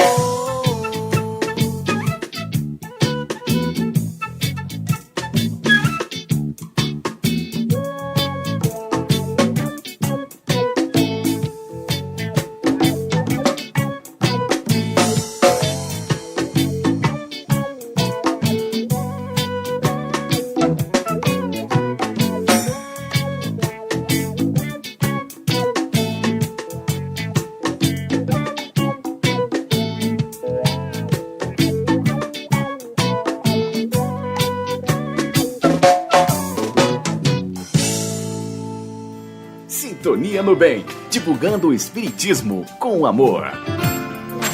Sintonia no Bem, divulgando o espiritismo com amor.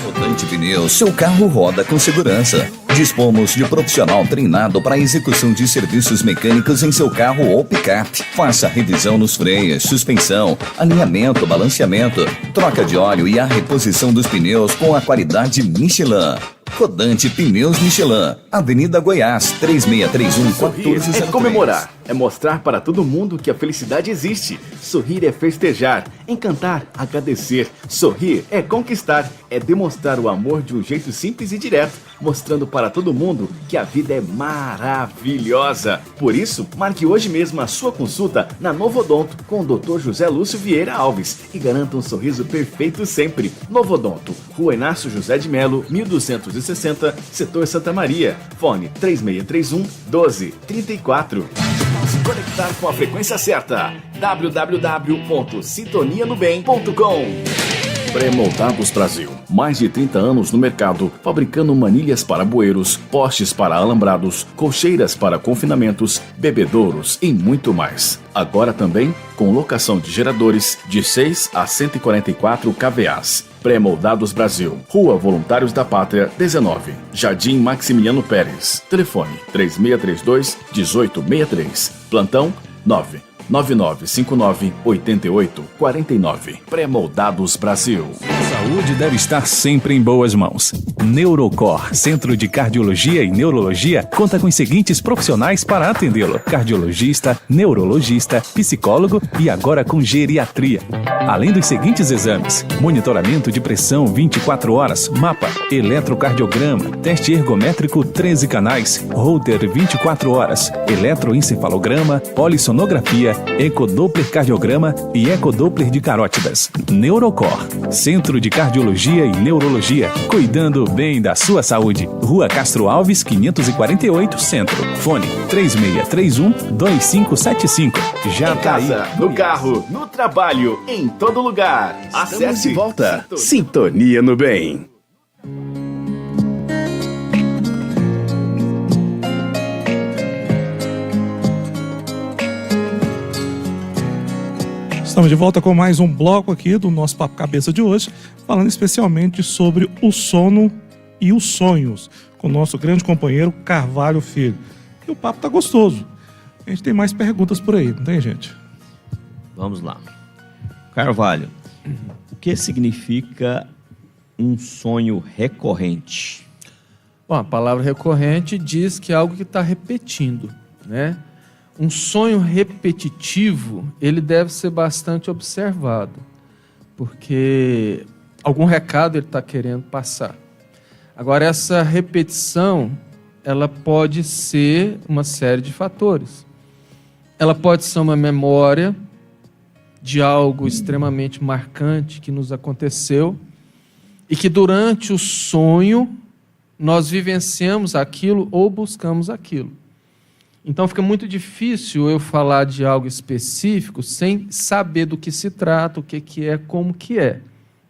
Rodante Pneus, seu carro roda com segurança. Dispomos de profissional treinado para a execução de serviços mecânicos em seu carro ou picape. Faça revisão nos freios, suspensão, alinhamento, balanceamento, troca de óleo e a reposição dos pneus com a qualidade Michelin. Rodante Pneus Michelin, Avenida Goiás, 3631-1403. É comemorar, é mostrar para todo mundo que a felicidade existe. Sorrir é festejar, encantar, agradecer. Sorrir é conquistar, é demonstrar o amor de um jeito simples e direto, mostrando para todo mundo que a vida é maravilhosa. Por isso, marque hoje mesmo a sua consulta na Novo Odonto com o Dr. José Lúcio Vieira Alves e garanta um sorriso perfeito sempre. Novo Odonto, Rua Inácio José de Melo, 1260, Setor Santa Maria. Fone 3631-1234. Se conectar com a frequência certa. www.sintonianobem.com. Pré-moldados Brasil. Mais de 30 anos no mercado, fabricando manilhas para bueiros, postes para alambrados, colcheiras para confinamentos, bebedouros e muito mais. Agora também com locação de geradores de 6 a 144 kVAs. Pré-moldados Brasil. Rua Voluntários da Pátria, 19. Jardim Maximiliano Pérez. Telefone 3632-1863. Plantão 99959-8849. Pré-moldados Brasil. Saúde deve estar sempre em boas mãos. Neurocor, Centro de Cardiologia e Neurologia, conta com os seguintes profissionais para atendê-lo: cardiologista, neurologista, psicólogo e agora com geriatria. Além dos seguintes exames: monitoramento de pressão 24 horas, mapa, eletrocardiograma, teste ergométrico 13 canais, holter 24 horas, eletroencefalograma, polissonografia, ecodoppler cardiograma e ecodoppler de carótidas. Neurocor, Centro de Cardiologia e Neurologia, cuidando bem da sua saúde. Rua Castro Alves, 548, Centro. Fone 3631-2575. Já tá aí. No carro, no trabalho, em todo lugar. Acesse e volta. Sintonia no Bem. Estamos de volta com mais um bloco aqui do nosso Papo Cabeça de hoje, falando especialmente sobre o sono e os sonhos, com o nosso grande companheiro Carvalho Filho. E o papo tá gostoso. A gente tem mais perguntas por aí, não tem, gente? Vamos lá. Carvalho, o que significa um sonho recorrente? Bom, a palavra recorrente diz que é algo que está repetindo, né? Um sonho repetitivo, ele deve ser bastante observado, porque algum recado ele está querendo passar. Agora, essa repetição, ela pode ser uma série de fatores. Ela pode ser uma memória de algo extremamente marcante que nos aconteceu e que durante o sonho nós vivenciamos aquilo ou buscamos aquilo. Então fica muito difícil eu falar de algo específico sem saber do que se trata, o que é, como que é.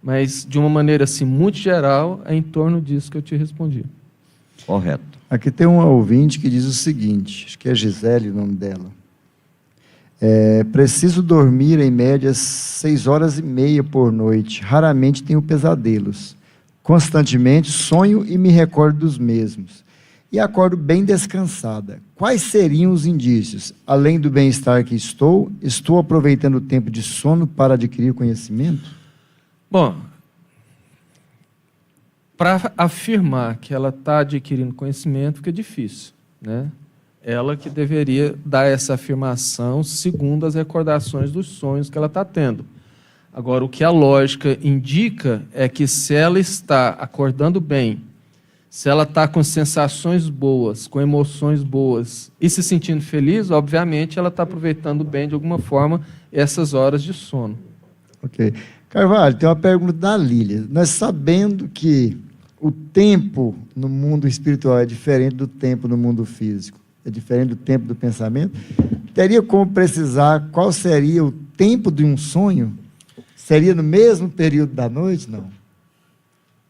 Mas, de uma maneira assim, muito geral, é em torno disso que eu te respondi. Correto. Aqui tem um ouvinte que diz o seguinte, acho que é Gisele o nome dela. Preciso dormir em média 6h30 por noite. Raramente tenho pesadelos. Constantemente sonho e me recordo dos mesmos. e acordo bem descansada. Quais seriam os indícios? Além do bem-estar que estou aproveitando o tempo de sono para adquirir conhecimento? Bom, para afirmar que ela está adquirindo conhecimento fica difícil, né? Ela que deveria dar essa afirmação segundo as recordações dos sonhos que ela está tendo. Agora, o que a lógica indica é que se ela está acordando bem, se ela está com sensações boas, com emoções boas e se sentindo feliz, obviamente ela está aproveitando bem, de alguma forma, essas horas de sono. Ok. Carvalho, tem uma pergunta da Lília. Nós sabendo que o tempo no mundo espiritual é diferente do tempo no mundo físico, é diferente do tempo do pensamento, teria como precisar qual seria o tempo de um sonho? Seria no mesmo período da noite? Não.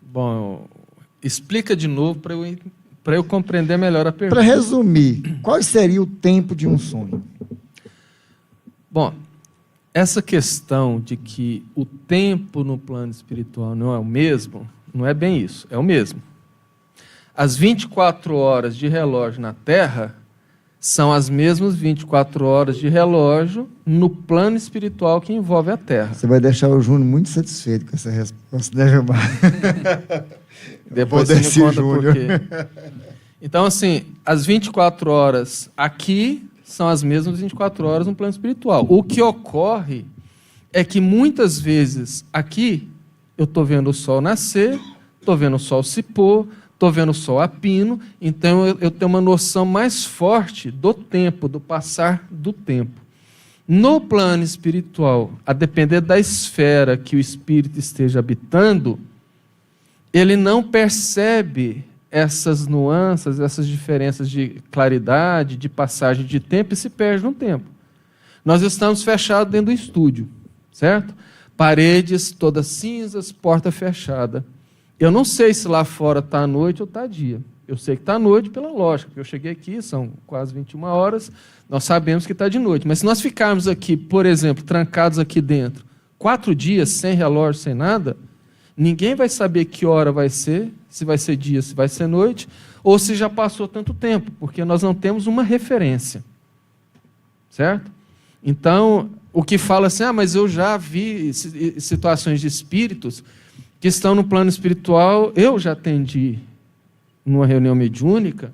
Bom, explica de novo para eu compreender melhor a pergunta. Para resumir, qual seria o tempo de um sonho? Bom, essa questão de que o tempo no plano espiritual não é o mesmo, não é bem isso, é o mesmo. As 24 horas de relógio na Terra são as mesmas 24 horas de relógio no plano espiritual que envolve a Terra. Você vai deixar o Júnior muito satisfeito com essa resposta, né, Gilmar? Depois você me conta por quê. Então, assim, as 24 horas aqui são as mesmas 24 horas no plano espiritual. O que ocorre é que muitas vezes aqui eu estou vendo o sol nascer, estou vendo o sol se pôr, estou vendo o sol a pino, então eu tenho uma noção mais forte do tempo, do passar do tempo. No plano espiritual, a depender da esfera que o espírito esteja habitando, ele não percebe essas nuances, essas diferenças de claridade, de passagem de tempo e se perde no tempo. Nós estamos fechados dentro do estúdio, certo? Paredes todas cinzas, porta fechada. Eu não sei se lá fora está noite ou está dia. Eu sei que está noite pela lógica, porque eu cheguei aqui, são quase 21 horas, nós sabemos que está de noite. Mas se nós ficarmos aqui, por exemplo, trancados aqui dentro, 4 dias, sem relógio, sem nada, ninguém vai saber que hora vai ser, se vai ser dia, se vai ser noite, ou se já passou tanto tempo, porque nós não temos uma referência. Certo? Então, o que fala assim, mas eu já vi situações de espíritos que estão no plano espiritual, eu já atendi numa reunião mediúnica,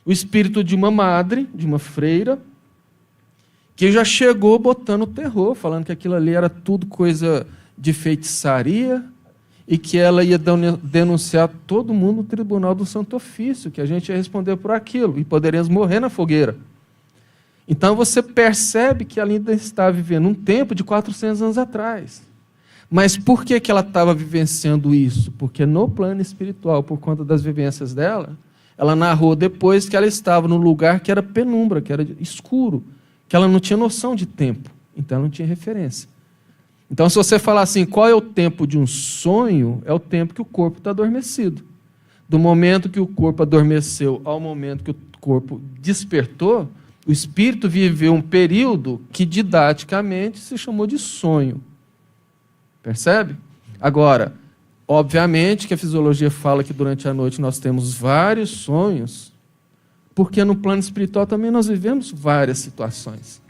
o espírito de uma madre, de uma freira, que já chegou botando terror, falando que aquilo ali era tudo coisa de feitiçaria e que ela ia denunciar todo mundo no Tribunal do Santo Ofício, que a gente ia responder por aquilo e poderíamos morrer na fogueira. Então você percebe que ela ainda está vivendo um tempo de 400 anos atrás. Mas por que ela estava vivenciando isso? Porque no plano espiritual, por conta das vivências dela, ela narrou depois que ela estava num lugar que era penumbra, que era escuro, que ela não tinha noção de tempo, então ela não tinha referência. Então, se você falar assim, qual é o tempo de um sonho, é o tempo que o corpo está adormecido. Do momento que o corpo adormeceu ao momento que o corpo despertou, o espírito viveu um período que didaticamente se chamou de sonho. Percebe? Agora, obviamente que a fisiologia fala que durante a noite nós temos vários sonhos, porque no plano espiritual também nós vivemos várias situações.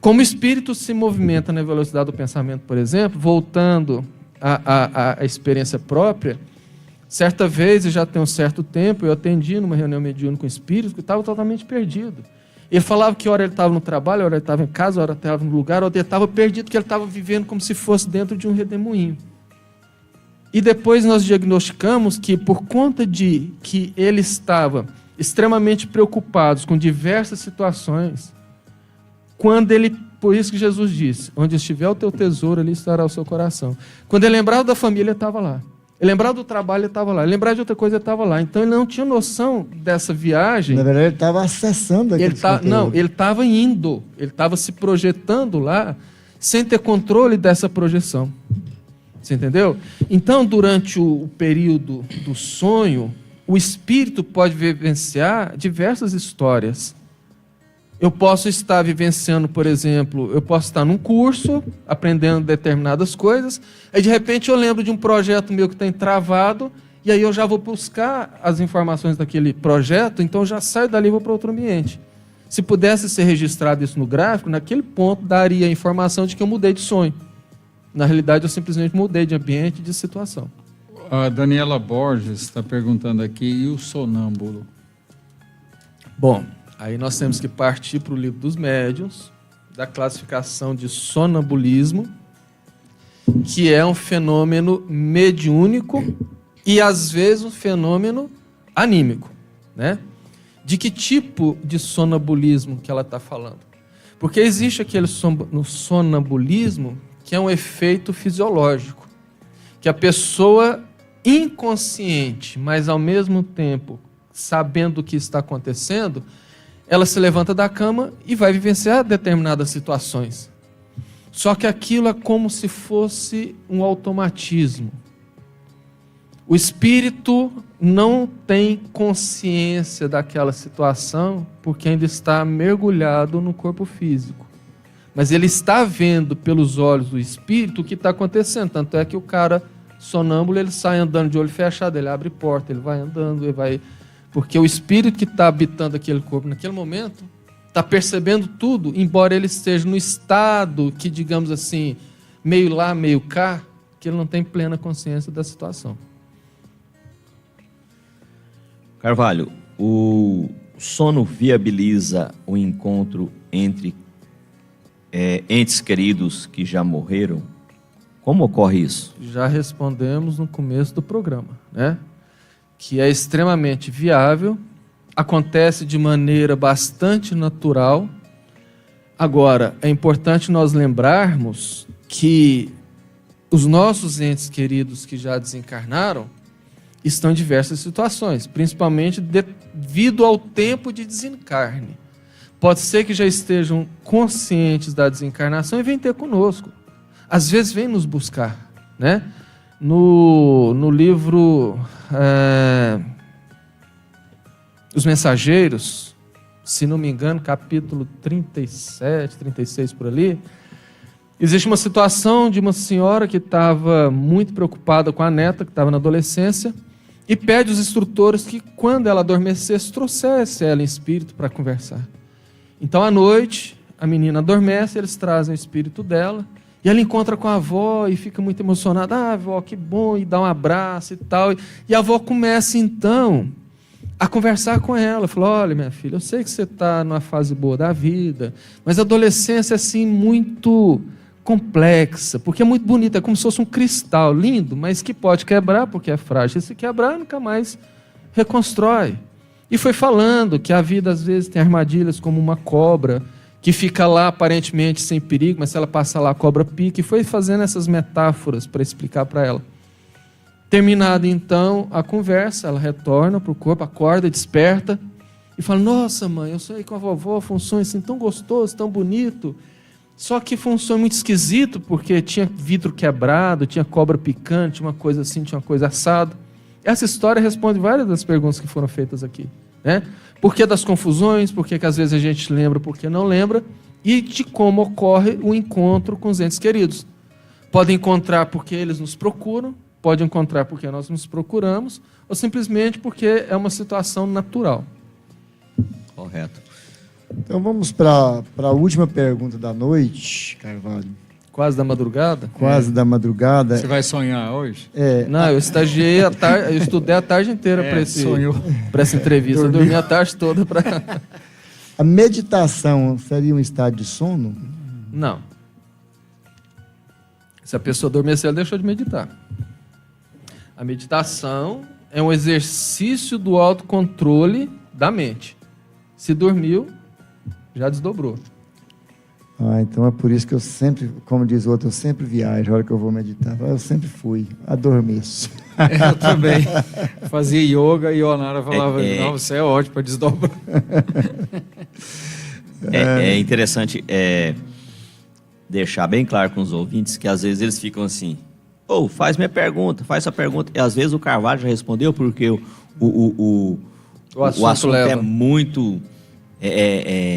Como o espírito se movimenta na velocidade do pensamento, por exemplo, voltando à experiência própria, certa vez, e já tem um certo tempo, eu atendi numa reunião mediúnica com espíritos que estava totalmente perdido. Ele falava que hora ele estava no trabalho, hora ele estava em casa, hora ele estava no lugar, hora ele estava perdido, que ele estava vivendo como se fosse dentro de um redemoinho. E depois nós diagnosticamos que, por conta de que ele estava extremamente preocupado com diversas situações, quando ele, por isso que Jesus disse, onde estiver o teu tesouro, ali estará o seu coração. Quando ele lembrava da família, ele estava lá. Ele lembrava do trabalho, ele estava lá. Ele lembrava de outra coisa, ele estava lá. Então ele não tinha noção dessa viagem. Na verdade, ele estava acessando aquele conteúdo. Não, ele estava indo. Ele estava se projetando lá, sem ter controle dessa projeção. Você entendeu? Então, durante o período do sonho, o espírito pode vivenciar diversas histórias. Eu posso estar vivenciando, por exemplo, eu posso estar num curso, aprendendo determinadas coisas, aí de repente eu lembro de um projeto meu que está entravado, e aí eu já vou buscar as informações daquele projeto, então eu já saio dali e vou para outro ambiente. Se pudesse ser registrado isso no gráfico, naquele ponto daria a informação de que eu mudei de sonho. Na realidade, eu simplesmente mudei de ambiente e de situação. A Daniela Borges está perguntando aqui, e o sonâmbulo? Bom, aí nós temos que partir para o livro dos médiuns, da classificação de sonambulismo, que é um fenômeno mediúnico e, às vezes, um fenômeno anímico, né? De que tipo de sonambulismo que ela está falando? Porque existe aquele sonambulismo que é um efeito fisiológico, que a pessoa inconsciente, mas ao mesmo tempo sabendo o que está acontecendo, ela se levanta da cama e vai vivenciar determinadas situações. Só que aquilo é como se fosse um automatismo. O espírito não tem consciência daquela situação porque ainda está mergulhado no corpo físico. Mas ele está vendo pelos olhos do espírito o que está acontecendo. Tanto é que o cara sonâmbulo, ele sai andando de olho fechado, ele abre porta, ele vai andando, ele vai... Porque o espírito que está habitando aquele corpo naquele momento está percebendo tudo, embora ele esteja no estado que, digamos assim, meio lá, meio cá, que ele não tem plena consciência da situação. Carvalho, o sono viabiliza o encontro entre entes queridos que já morreram? Como ocorre isso? Já respondemos no começo do programa, né? Que é extremamente viável, acontece de maneira bastante natural. Agora, é importante nós lembrarmos que os nossos entes queridos que já desencarnaram estão em diversas situações, principalmente devido ao tempo de desencarne. Pode ser que já estejam conscientes da desencarnação e vêm ter conosco. Às vezes vêm nos buscar, né? No livro Os Mensageiros, se não me engano, capítulo 37, 36 por ali, existe uma situação de uma senhora que estava muito preocupada com a neta, que estava na adolescência, e pede aos instrutores que, quando ela adormecesse, trouxesse ela em espírito para conversar. Então, à noite, a menina adormece, eles trazem o espírito dela, e ela encontra com a avó e fica muito emocionada. Ah, avó, que bom, e dá um abraço e tal. E a avó começa, então, a conversar com ela. Falou, olha, minha filha, eu sei que você está numa fase boa da vida, mas a adolescência é, assim, muito complexa, porque é muito bonita, é como se fosse um cristal lindo, mas que pode quebrar, porque é frágil. Se quebrar, nunca mais reconstrói. E foi falando que a vida, às vezes, tem armadilhas como uma cobra, que fica lá aparentemente sem perigo, mas se ela passa lá, a cobra pica, e foi fazendo essas metáforas para explicar para ela. Terminada então a conversa, ela retorna para o corpo, acorda, desperta, e fala, nossa mãe, eu sonhei com a vovó, foi um sonho assim tão gostoso, tão bonito, só que foi um sonho muito esquisito, porque tinha vidro quebrado, tinha cobra picante, uma coisa assim, tinha uma coisa assada. Essa história responde várias das perguntas que foram feitas aqui, né? Por que das confusões, por que às vezes a gente lembra, por que não lembra, e de como ocorre o encontro com os entes queridos. Pode encontrar porque eles nos procuram, pode encontrar porque nós nos procuramos, ou simplesmente porque é uma situação natural. Correto. Então vamos para a última pergunta da noite, Carvalho. Quase da madrugada? Quase da madrugada. Você vai sonhar hoje? Não, eu estagiei a tarde, eu estudei a tarde inteira para essa entrevista. Eu dormi a tarde toda para... A meditação seria um estado de sono? Não. Se a pessoa adormecer, ela deixou de meditar. A meditação é um exercício do autocontrole da mente. Se dormiu, já desdobrou. Então é por isso que eu sempre, como diz o outro, eu sempre viajo a hora que eu vou meditar. Eu sempre fui, adormeço. Eu também. Fazia yoga e a Onara falava, não, você é ótimo para desdobrar. É interessante deixar bem claro com os ouvintes que às vezes eles ficam assim, faz minha pergunta, faz sua pergunta. E às vezes o Carvalho já respondeu porque o assunto é muito...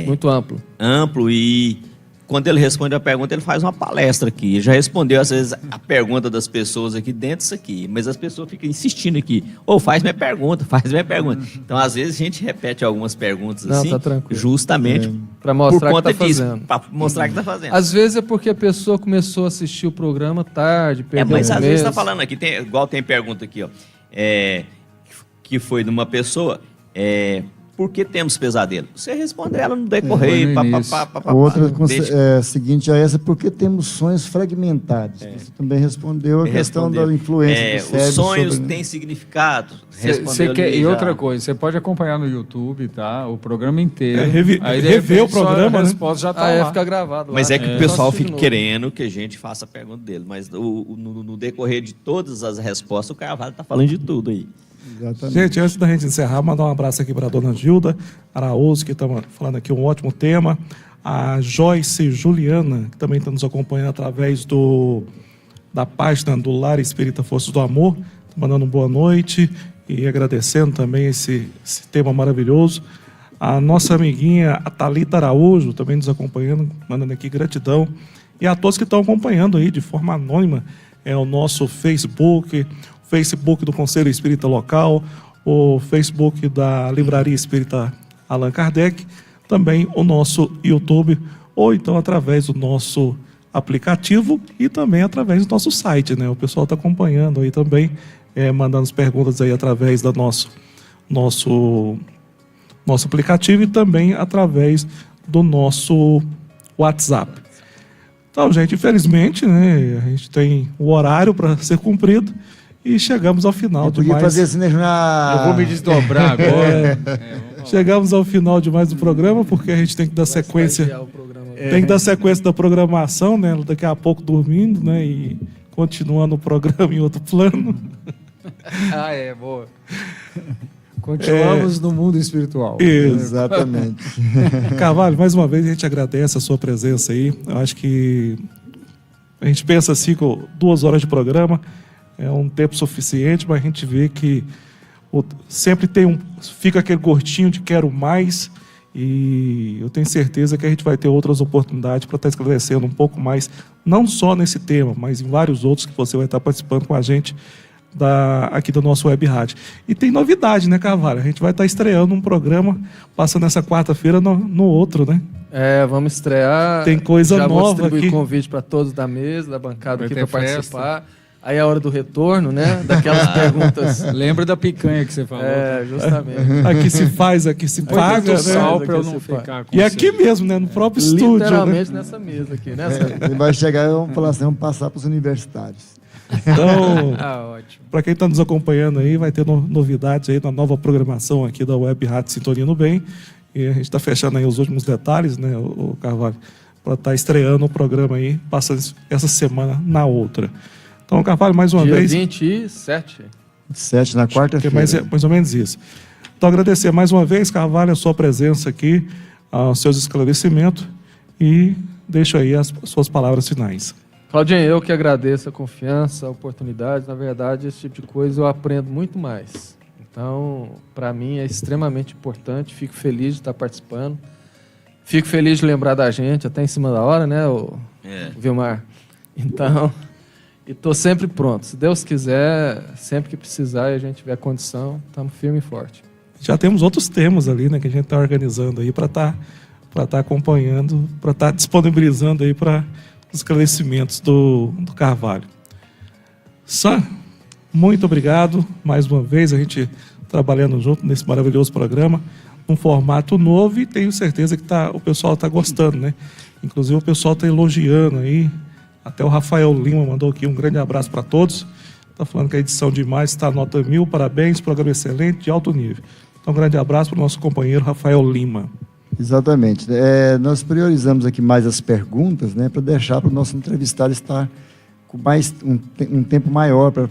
muito amplo. Amplo e quando ele responde a pergunta, ele faz uma palestra aqui. Ele já respondeu, às vezes, a pergunta das pessoas aqui dentro disso aqui. Mas as pessoas ficam insistindo aqui. Faz minha pergunta, faz minha pergunta. Então, às vezes, a gente repete algumas perguntas assim, tá tranquilo. Justamente Para mostrar por conta que tá disso. fazendo. Para mostrar que está fazendo. Às vezes é porque a pessoa começou a assistir o programa tarde, perdeu Mas às vezes mês. está falando aqui, igual tem pergunta aqui, ó, que foi de uma pessoa, por que temos pesadelo? Você responde ela no decorrer. Outra seguinte a essa, por que temos sonhos fragmentados? Você também respondeu a questão da influência do cérebro. Os sonhos têm significado. E outra coisa, você pode acompanhar no YouTube, tá? O programa inteiro. Rever o programa, a resposta já tá lá. Fica gravado lá. Mas é que o pessoal fica querendo que a gente faça a pergunta dele. Mas no decorrer de todas as respostas, o Carvalho está falando de tudo aí. Exatamente. Gente, antes da gente encerrar, mandar um abraço aqui para a dona Gilda Araújo, que está falando aqui um ótimo tema. A Joyce Juliana, que também está nos acompanhando através da página do Lar Espírita Forças do Amor, tá mandando uma boa noite e agradecendo também esse tema maravilhoso. A nossa amiguinha, a Thalita Araújo, também nos acompanhando, mandando aqui gratidão. E a todos que estão acompanhando aí de forma anônima, o nosso Facebook do Conselho Espírita Local, o Facebook da Livraria Espírita Allan Kardec, também o nosso YouTube, ou então através do nosso aplicativo e também através do nosso site, né? O pessoal está acompanhando aí também, mandando as perguntas aí através do nosso aplicativo e também através do nosso WhatsApp. Então, gente, infelizmente, né, a gente tem o horário para ser cumprido. E chegamos ao final de mais... fazer assim, né? Eu vou me desdobrar agora. Chegamos ao final de mais um programa, porque a gente tem que dar sequência. Tem que dar sequência da programação, né? Daqui a pouco dormindo, né? E continuando o programa em outro plano. Boa. Continuamos no mundo espiritual. Exatamente. Carvalho, mais uma vez a gente agradece a sua presença aí. Eu acho que a gente pensa assim, com 2 horas de programa, é um tempo suficiente, mas a gente vê que sempre fica aquele gostinho de quero mais, e eu tenho certeza que a gente vai ter outras oportunidades para estar esclarecendo um pouco mais, não só nesse tema, mas em vários outros que você vai estar participando com a gente aqui do nosso Web Rádio. E tem novidade, né, Carvalho? A gente vai estar estreando um programa, passando essa quarta-feira no outro, né? Vamos estrear. Tem coisa já nova vou distribuir aqui. Convite para todos da mesa, da bancada Vai aqui ter para festa. participar. Aí é a hora do retorno, né? Daquelas perguntas. Lembra da picanha que você falou. Justamente. Aqui se faz, aqui se paga, né? Sal para eu não ficar com E aqui mesmo, né? No próprio estúdio. Literalmente né? nessa mesa aqui, né? Ele vai chegar e vamos falar assim, vamos passar para os universitários. Então, ótimo. para quem está nos acompanhando aí, vai ter novidades aí na nova programação aqui da Web Rádio Sintonia no Bem. E a gente está fechando aí os últimos detalhes, né, o Carvalho, para estar estreando o programa aí, passando essa semana na outra. Então, Carvalho, mais uma vez... Dia 27. 27, na quarta-feira. Mais ou menos isso. Então, agradecer mais uma vez, Carvalho, a sua presença aqui, os seus esclarecimentos, e deixo aí as suas palavras finais. Claudinho, eu que agradeço a confiança, a oportunidade. Na verdade, esse tipo de coisa eu aprendo muito mais. Então, para mim é extremamente importante. Fico feliz de estar participando. Fico feliz de lembrar da gente, até em cima da hora, né, o Vilmar? Então, e estou sempre pronto. Se Deus quiser, sempre que precisar e a gente tiver condição, estamos firme e forte. Já temos outros temas ali, né, que a gente está organizando aí para estar acompanhando, para estar disponibilizando aí para os esclarecimentos do Carvalho. Sam, muito obrigado mais uma vez, a gente trabalhando junto nesse maravilhoso programa, um formato novo, e tenho certeza que o pessoal está gostando, né? Inclusive o pessoal está elogiando aí, até o Rafael Lima mandou aqui um grande abraço para todos, está falando que a edição de imagem está nota 1000, parabéns, programa excelente, de alto nível. Então um grande abraço para o nosso companheiro Rafael Lima. Exatamente. Nós priorizamos aqui mais as perguntas, né, para deixar para o nosso entrevistado estar com mais um tempo maior para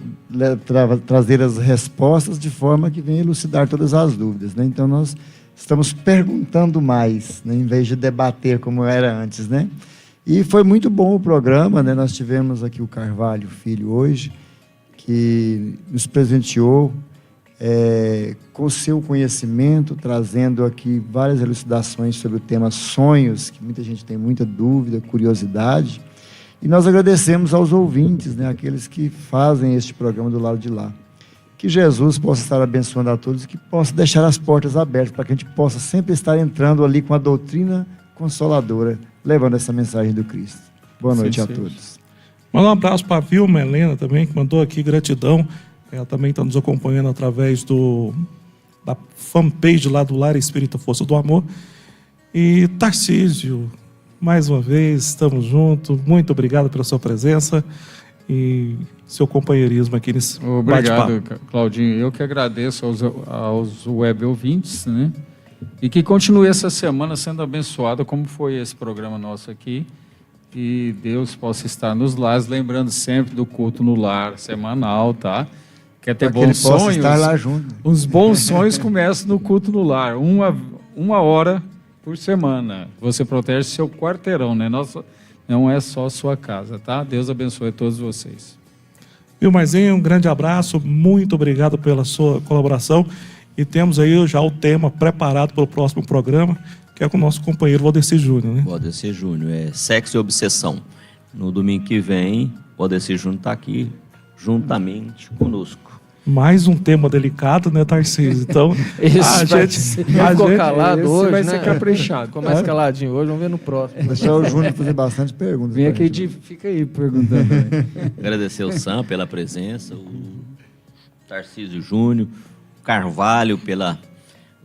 trazer as respostas de forma que venha elucidar todas as dúvidas, né? Então nós estamos perguntando mais, né, em vez de debater como era antes, né? E foi muito bom o programa, né? Nós tivemos aqui o Carvalho Filho hoje, que nos presenteou com o seu conhecimento, trazendo aqui várias elucidações sobre o tema sonhos, que muita gente tem muita dúvida, curiosidade. E nós agradecemos aos ouvintes, né, aqueles que fazem este programa do lado de lá. Que Jesus possa estar abençoando a todos e que possa deixar as portas abertas para que a gente possa sempre estar entrando ali com a doutrina consoladora, levando essa mensagem do Cristo. Boa noite a todos. Manda um abraço para a Vilma Helena também, que mandou aqui gratidão. Ela também está nos acompanhando através da fanpage lá do Lar Espírita Força do Amor. E Tarcísio, mais uma vez, estamos juntos. Muito obrigado pela sua presença e seu companheirismo aqui nesse bate-papo. Obrigado, Claudinho. Eu que agradeço aos web ouvintes, né? E que continue essa semana sendo abençoada, como foi esse programa nosso aqui. Que Deus possa estar nos lares, lembrando sempre do culto no lar semanal, tá? Quer ter bons sonhos? Estar lá junto. Os bons sonhos começam no culto no lar, uma hora por semana. Você protege seu quarteirão, né? Não é só sua casa, tá? Deus abençoe a todos vocês. Vilmarzinho, um grande abraço, muito obrigado pela sua colaboração. E temos aí já o tema preparado para o próximo programa, que é com o nosso companheiro Valdeci Júnior, né? Valdeci Júnior, sexo e obsessão. No domingo que vem, o Valdeci Júnior está aqui juntamente conosco. Mais um tema delicado, né, Tarcísio? Então, ficou calado hoje, vai né? ser caprichado. Ficou mais caladinho hoje, vamos ver no próximo. Deixar o Júnior fazer bastante perguntas. Vem aqui, fica aí perguntando. Agradecer o Sam pela presença, o Tarcísio Júnior, o Carvalho pela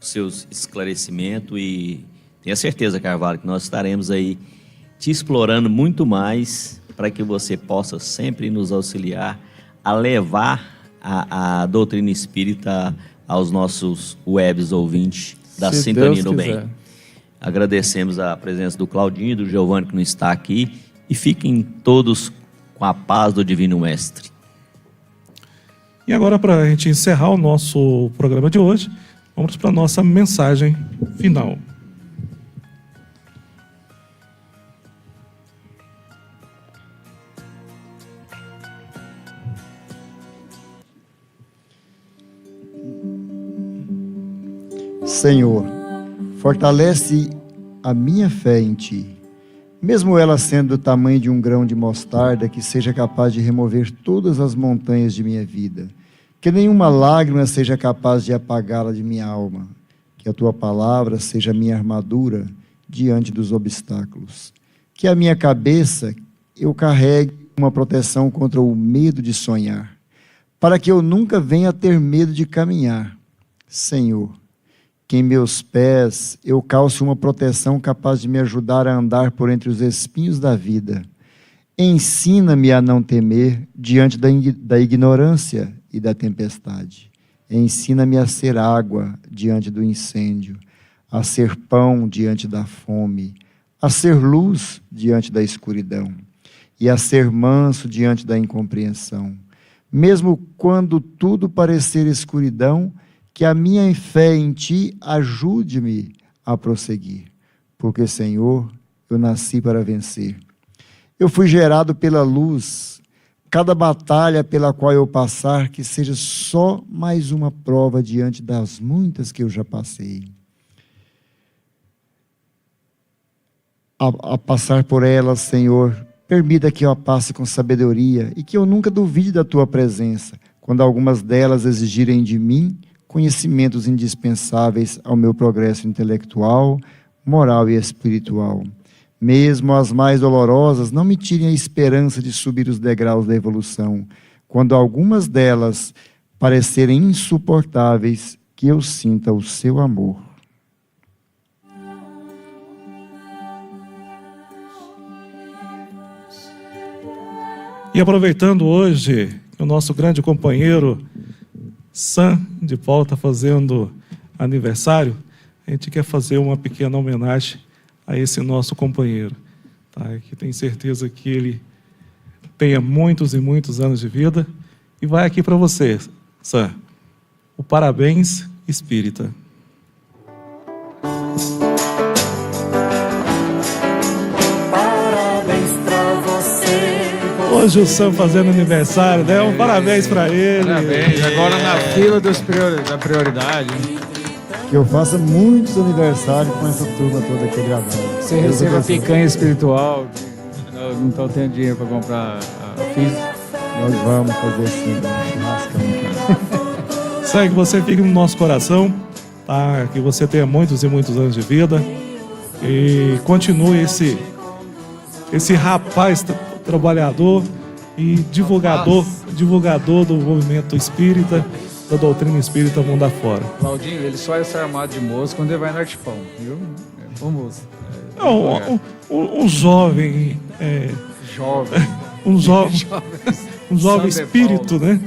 os seus esclarecimentos e tenha certeza, Carvalho, que nós estaremos aí te explorando muito mais para que você possa sempre nos auxiliar a levar a doutrina espírita aos nossos webs ouvintes da Se Sintonia Deus do quiser. Bem. Agradecemos a presença do Claudinho e do Giovanni que não está aqui e fiquem todos com a paz do Divino Mestre. E agora, para a gente encerrar o nosso programa de hoje, vamos para a nossa mensagem final. Senhor, fortalece a minha fé em Ti, mesmo ela sendo do tamanho de um grão de mostarda que seja capaz de remover todas as montanhas de minha vida, que nenhuma lágrima seja capaz de apagá-la de minha alma, que a Tua palavra seja minha armadura diante dos obstáculos, que a minha cabeça eu carregue uma proteção contra o medo de sonhar, para que eu nunca venha a ter medo de caminhar. Senhor, que em meus pés eu calce uma proteção capaz de me ajudar a andar por entre os espinhos da vida. Ensina-me a não temer diante da ignorância e da tempestade. Ensina-me a ser água diante do incêndio, a ser pão diante da fome, a ser luz diante da escuridão e a ser manso diante da incompreensão. Mesmo quando tudo parecer escuridão, que a minha fé em Ti ajude-me a prosseguir, porque, Senhor, eu nasci para vencer. Eu fui gerado pela luz. Cada batalha pela qual eu passar, que seja só mais uma prova diante das muitas que eu já passei. A passar por elas, Senhor, permita que eu a passe com sabedoria e que eu nunca duvide da Tua presença, quando algumas delas exigirem de mim conhecimentos indispensáveis ao meu progresso intelectual, moral e espiritual. Mesmo as mais dolorosas, não me tirem a esperança de subir os degraus da evolução, quando algumas delas parecerem insuportáveis, que eu sinta o Seu amor. E aproveitando hoje que o nosso grande companheiro Sam de Paula está fazendo aniversário, a gente quer fazer uma pequena homenagem a esse nosso companheiro, tá? Que tenho certeza que ele tenha muitos e muitos anos de vida. E vai aqui para você, Sam, o parabéns espírita. Parabéns pra você. Hoje o Sam fazendo aniversário, né? Um parabéns pra ele. Parabéns. Agora na fila da prioridade. Que eu faça muitos aniversários com essa turma toda aqui agradável. Você receba a picanha espiritual. Não estou tendo dinheiro para comprar a física. Nós vamos fazer assim, um churrascão. Sam, que você fique no nosso coração, tá? Que você tenha muitos e muitos anos de vida. E continue esse rapaz trabalhador e divulgador do movimento espírita, da doutrina espírita mundo afora. Claudinho, ele só é armado de moço quando ele vai no Artipão, viu? É famoso. Um jovem. Jovem. Um jovem espírito, né?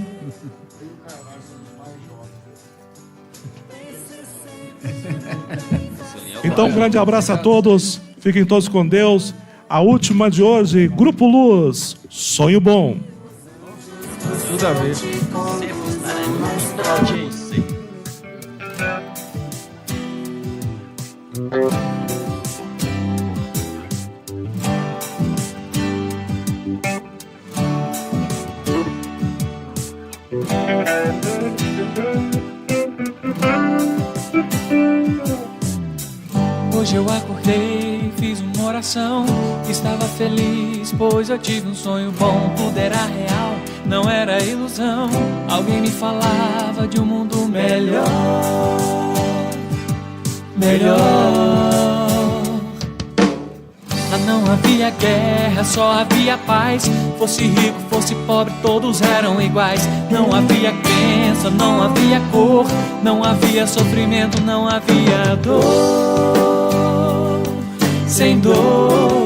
Então, um grande abraço a todos. Fiquem todos com Deus. A última de hoje, Grupo Luz, Sonho Bom. Tudo a ver. Hoje eu acordei, fiz uma oração, estava feliz, pois eu tive um sonho bom. Tudo era real, não era ilusão. Alguém me falava de um mundo melhor. Lá não havia guerra, só havia paz. Fosse rico, fosse pobre, todos eram iguais. Não havia crença, não havia cor, não havia sofrimento, não havia dor. Sem dor,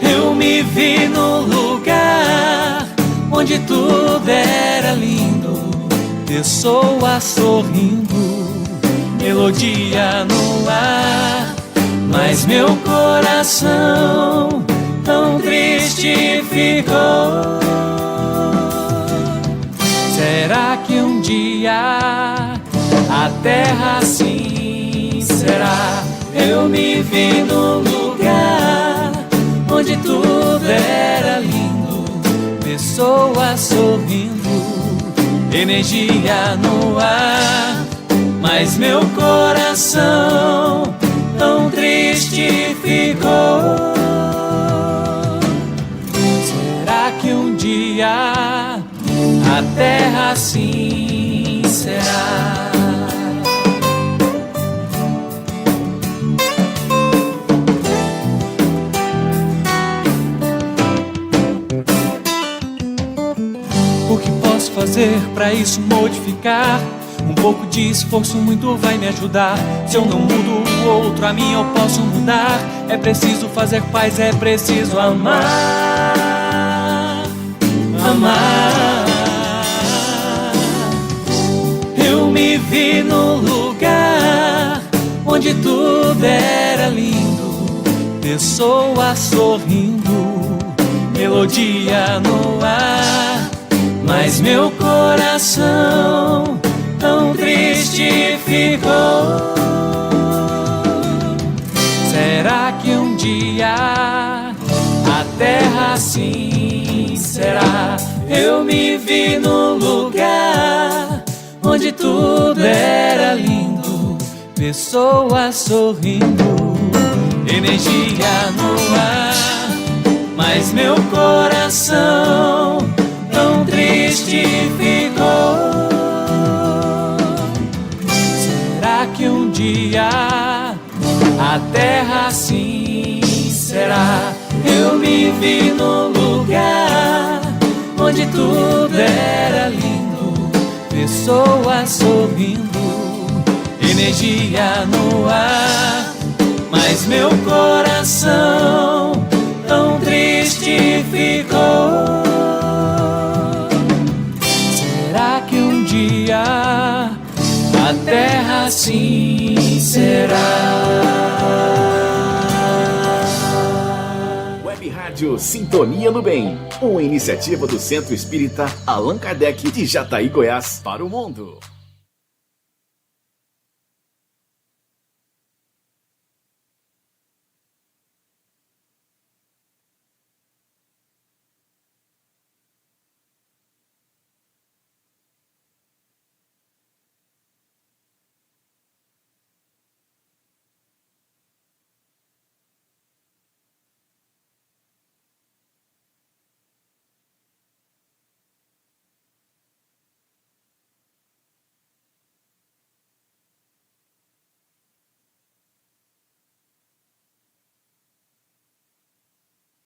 eu me vi no lugar onde tudo era lindo, pessoas sorrindo, melodia no ar, mas meu coração tão triste ficou. Será que um dia a terra assim será? Eu me vi num lugar onde tudo era lindo, pessoas sorrindo, energia no ar, mas meu coração tão triste ficou. Será que um dia a terra assim será? Fazer pra isso modificar? Um pouco de esforço muito vai me ajudar. Se eu não mudo o outro, a mim eu posso mudar. É preciso fazer paz, é preciso amar. Amar. Eu me vi no lugar onde tudo era lindo, pessoas sorrindo, melodia no ar, mas meu coração tão triste ficou. Será que um dia a terra assim será? Eu me vi num lugar onde tudo era lindo, pessoas sorrindo, energia no ar, mas meu coração tão triste ficou. Será que um dia a terra assim será? Eu me vi num lugar onde tudo era lindo, pessoas sorrindo, energia no ar, mas meu coração tão triste ficou. Será que um dia a terra assim será? Web Rádio Sintonia no Bem, uma iniciativa do Centro Espírita Allan Kardec de Jataí, Goiás, para o mundo.